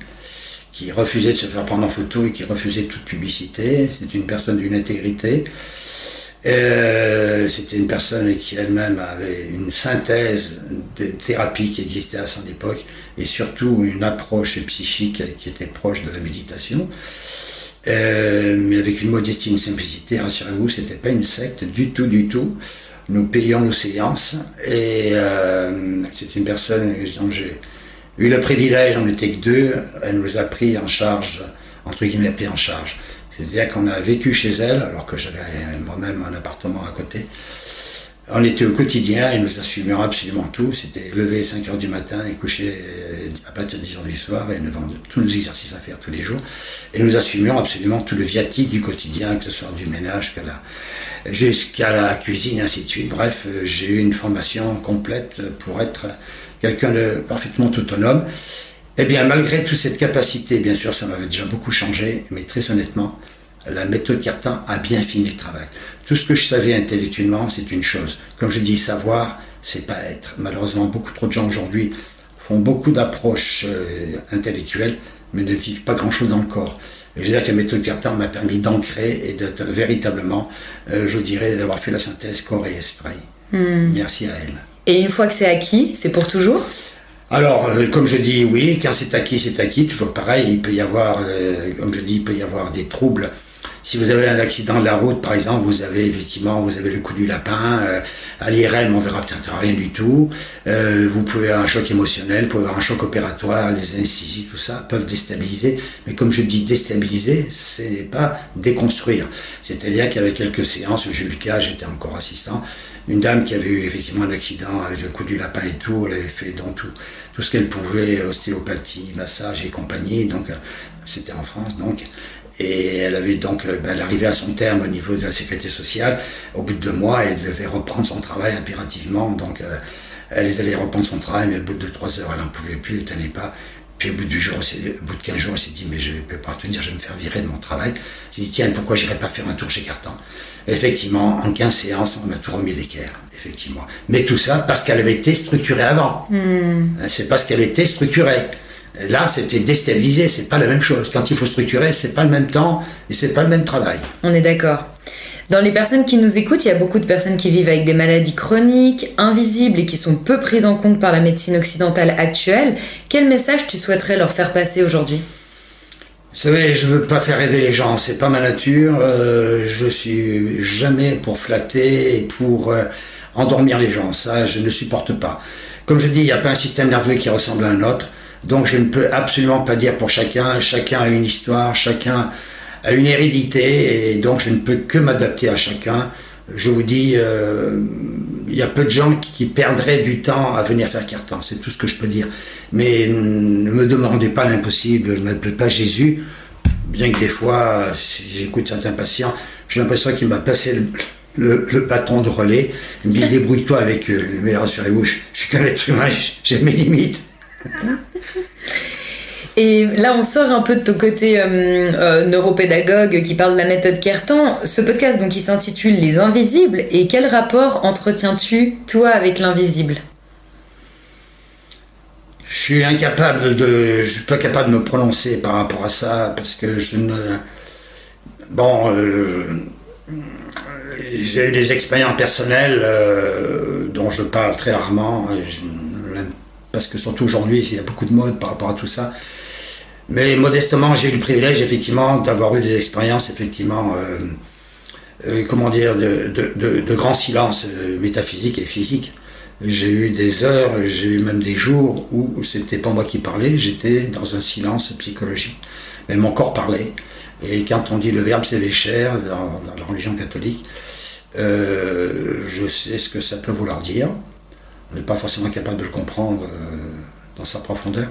qui refusait de se faire prendre en photo et qui refusait toute publicité. C'est une personne d'une intégrité. C'était une personne qui elle-même avait une synthèse des thérapies qui existaient à son époque et surtout une approche psychique qui était proche de la méditation. Mais avec une modestie, une simplicité, rassurez-vous, c'était pas une secte du tout, du tout. Nous payons nos séances et c'est une personne dont j'ai eu le privilège, on n'était que 2, elle nous a pris en charge, entre guillemets pris en charge. C'est-à-dire qu'on a vécu chez elle, alors que j'avais moi-même un appartement à côté. On était au quotidien, et nous assumions absolument tout. C'était lever à 5h du matin et coucher à partir de 10h du soir, et nous avons tous nos exercices à faire tous les jours. Et nous assumions absolument tout le viatique du quotidien, que ce soit du ménage, jusqu'à la cuisine, ainsi de suite. Bref, j'ai eu une formation complète pour être quelqu'un de parfaitement autonome. Eh bien, malgré toute cette capacité, bien sûr, ça m'avait déjà beaucoup changé, mais très honnêtement, la méthode Cartan a bien fini le travail. Tout ce que je savais intellectuellement, c'est une chose. Comme je dis, savoir, c'est pas être. Malheureusement, beaucoup trop de gens aujourd'hui font beaucoup d'approches intellectuelles, mais ne vivent pas grand-chose dans le corps. Et je veux dire que la méthode Cartan m'a permis d'ancrer et d'être véritablement, je dirais, d'avoir fait la synthèse corps et esprit. Merci à elle. Et une fois que c'est acquis, c'est pour toujours ? Alors, comme je dis, oui, quand c'est acquis, toujours pareil, il peut y avoir, comme je dis, il peut y avoir des troubles. Si vous avez un accident de la route, par exemple, vous avez le coup du lapin, à l'IRM, on verra peut-être rien du tout, vous pouvez avoir un choc émotionnel, vous pouvez avoir un choc opératoire, les anesthésies, tout ça, peuvent déstabiliser, mais comme je dis, déstabiliser, ce n'est pas déconstruire. C'est-à-dire qu'avec quelques séances, j'ai eu le cas, j'étais encore assistant, une dame qui avait eu effectivement un accident avec le coup du lapin et tout, elle avait fait donc tout ce qu'elle pouvait, ostéopathie, massage et compagnie, donc c'était en France donc, et elle avait donc, elle arrivait à son terme au niveau de la sécurité sociale, au bout de 2 mois, elle devait reprendre son travail impérativement, donc elle allait reprendre son travail, mais au bout de 3 heures, elle n'en pouvait plus, elle ne tenait pas. Puis au bout de 15 jours, elle s'est dit, mais je ne peux pas tenir, je vais me faire virer de mon travail. Elle s'est dit, tiens, pourquoi j'irais pas faire un tour chez Cartan ? Effectivement, en 15 séances, on a tout remis d'équerre, effectivement. Mais tout ça parce qu'elle avait été structurée avant. C'est parce qu'elle était structurée. Là, c'était déstabilisé, c'est pas la même chose. Quand il faut structurer, c'est pas le même temps et c'est pas le même travail. On est d'accord. Dans les personnes qui nous écoutent, il y a beaucoup de personnes qui vivent avec des maladies chroniques, invisibles et qui sont peu prises en compte par la médecine occidentale actuelle. Quel message tu souhaiterais leur faire passer aujourd'hui ? Vous savez, je veux pas faire rêver les gens, c'est pas ma nature. Je suis jamais pour flatter et pour endormir les gens. Ça, je ne supporte pas. Comme je dis, il n'y a pas un système nerveux qui ressemble à un autre. Donc je ne peux absolument pas dire pour chacun. Chacun a une histoire, chacun a une hérédité, et donc je ne peux que m'adapter à chacun. Je vous dis, il y a peu de gens qui perdraient du temps à venir faire Cartan, c'est tout ce que je peux dire. Mais ne me demandez pas l'impossible, ne m'appelez pas Jésus, bien que des fois, si j'écoute certains patients, j'ai l'impression qu'il m'a passé le bâton de relais. Il me dit débrouille-toi avec eux. Mais rassurez-vous, je suis qu'un être humain, j'ai mes limites. Et là, on sort un peu de ton côté neuropédagogue qui parle de la méthode Kertan. Ce podcast, donc, il s'intitule Les Invisibles. Et quel rapport entretiens-tu, toi, avec l'invisible ? Je suis pas capable de me prononcer par rapport à ça parce que j'ai eu des expériences personnelles dont je parle très rarement, parce que surtout aujourd'hui, il y a beaucoup de mode par rapport à tout ça. Mais modestement, j'ai eu le privilège, effectivement, d'avoir eu des expériences, effectivement, de grands silences métaphysiques et physiques. J'ai eu des heures, j'ai eu même des jours où c'était pas moi qui parlais, j'étais dans un silence psychologique. Mais mon corps parlait. Et quand on dit le verbe s'évécher dans la religion catholique, je sais ce que ça peut vouloir dire. On n'est pas forcément capable de le comprendre dans sa profondeur.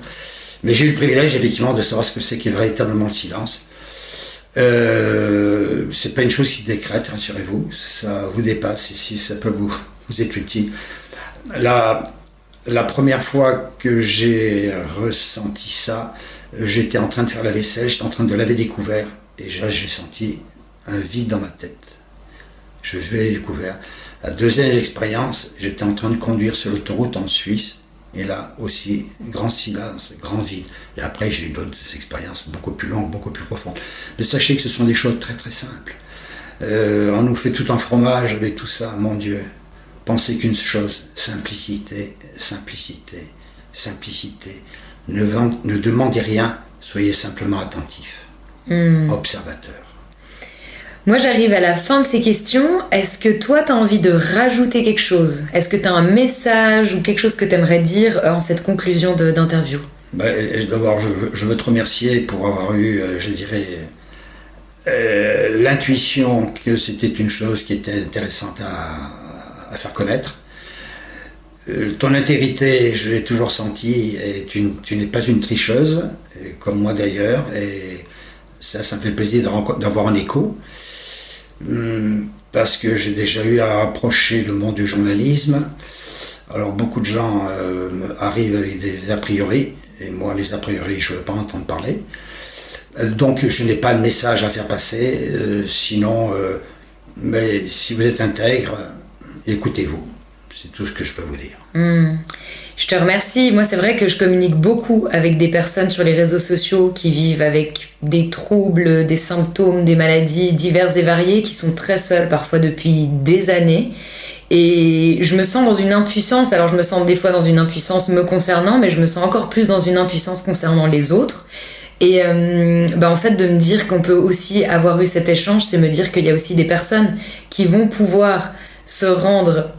Mais j'ai eu le privilège, effectivement, de savoir ce que c'est qu'est véritablement le silence. C'est pas une chose qui se décrète, rassurez-vous. Ça vous dépasse, et si ça peut vous être utile. La première fois que j'ai ressenti ça, j'étais en train de faire la vaisselle, j'étais en train de laver des couverts, et là j'ai senti un vide dans ma tête. Je vais les couverts. La deuxième expérience, j'étais en train de conduire sur l'autoroute en Suisse, et là aussi, grand silence, grand vide. Et après, j'ai eu d'autres expériences beaucoup plus longues, beaucoup plus profondes. Mais sachez que ce sont des choses très très simples. On nous fait tout un fromage avec tout ça, mon Dieu. Pensez qu'une chose, simplicité, simplicité, simplicité. Ne demandez rien, soyez simplement attentif, observateur. Moi, j'arrive à la fin de ces questions. Est-ce que toi, tu as envie de rajouter quelque chose ? Est-ce que tu as un message ou quelque chose que tu aimerais dire en cette conclusion d'interview ? D'abord, je veux te remercier pour avoir eu, je dirais, l'intuition que c'était une chose qui était intéressante à faire connaître. Ton intégrité, je l'ai toujours senti, et tu n'es pas une tricheuse, comme moi d'ailleurs, et ça me fait plaisir d'avoir un écho. Parce que j'ai déjà eu à approcher le monde du journalisme. Alors beaucoup de gens arrivent avec des a priori, et moi les a priori je ne veux pas entendre parler. Donc je n'ai pas de message à faire passer, sinon, mais si vous êtes intègre, écoutez-vous. C'est tout ce que je peux vous dire. Je te remercie. Moi, c'est vrai que je communique beaucoup avec des personnes sur les réseaux sociaux qui vivent avec des troubles, des symptômes, des maladies diverses et variées, qui sont très seules parfois depuis des années. Et je me sens dans une impuissance. Alors, je me sens des fois dans une impuissance me concernant, mais je me sens encore plus dans une impuissance concernant les autres. Et en fait, de me dire qu'on peut aussi avoir eu cet échange, c'est me dire qu'il y a aussi des personnes qui vont pouvoir se rendre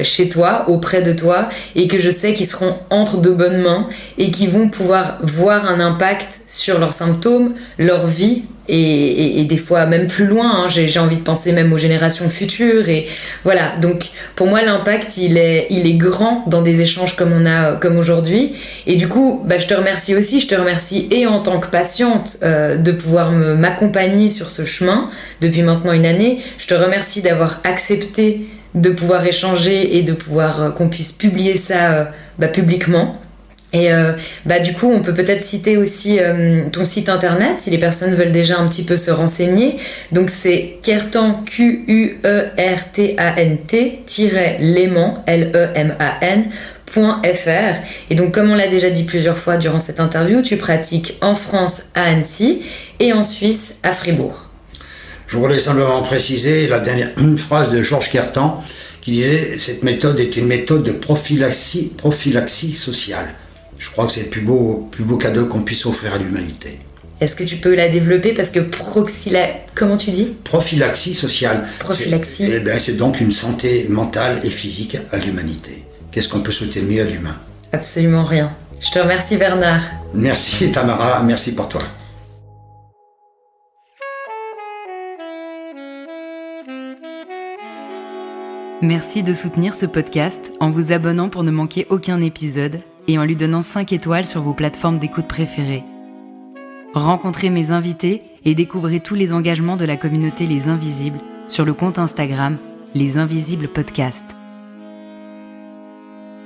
chez toi, auprès de toi, et que je sais qu'ils seront entre de bonnes mains et qui vont pouvoir voir un impact sur leurs symptômes, leur vie, et des fois même plus loin, hein. J'ai envie de penser même aux générations futures, et voilà. Donc pour moi l'impact il est grand dans des échanges comme aujourd'hui, et du coup je te remercie aussi, et en tant que patiente de pouvoir m'accompagner sur ce chemin depuis maintenant une année. Je te remercie d'avoir accepté de pouvoir échanger et de pouvoir qu'on puisse publier ça publiquement. Et du coup on peut peut-être citer aussi ton site internet si les personnes veulent déjà un petit peu se renseigner. Donc c'est Kertan, Quertant-Léman, Leman.fr. Et donc comme on l'a déjà dit plusieurs fois durant cette interview, tu pratiques en France à Annecy et en Suisse à Fribourg. Je voulais simplement préciser la dernière phrase de Georges Kertan qui disait « Cette méthode est une méthode de prophylaxie sociale ». Je crois que c'est le plus beau cadeau qu'on puisse offrir à l'humanité. Est-ce que tu peux la développer parce que comment tu dis ? Prophylaxie sociale. Prophylaxie. C'est donc une santé mentale et physique à l'humanité. Qu'est-ce qu'on peut souhaiter de mieux à l'humain ? Absolument rien. Je te remercie Bernard. Merci Tamara, merci pour toi. Merci de soutenir ce podcast en vous abonnant pour ne manquer aucun épisode et en lui donnant 5 étoiles sur vos plateformes d'écoute préférées. Rencontrez mes invités et découvrez tous les engagements de la communauté Les Invisibles sur le compte Instagram Les Invisibles Podcast.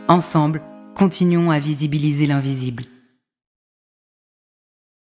Ensemble, continuons à visibiliser l'invisible.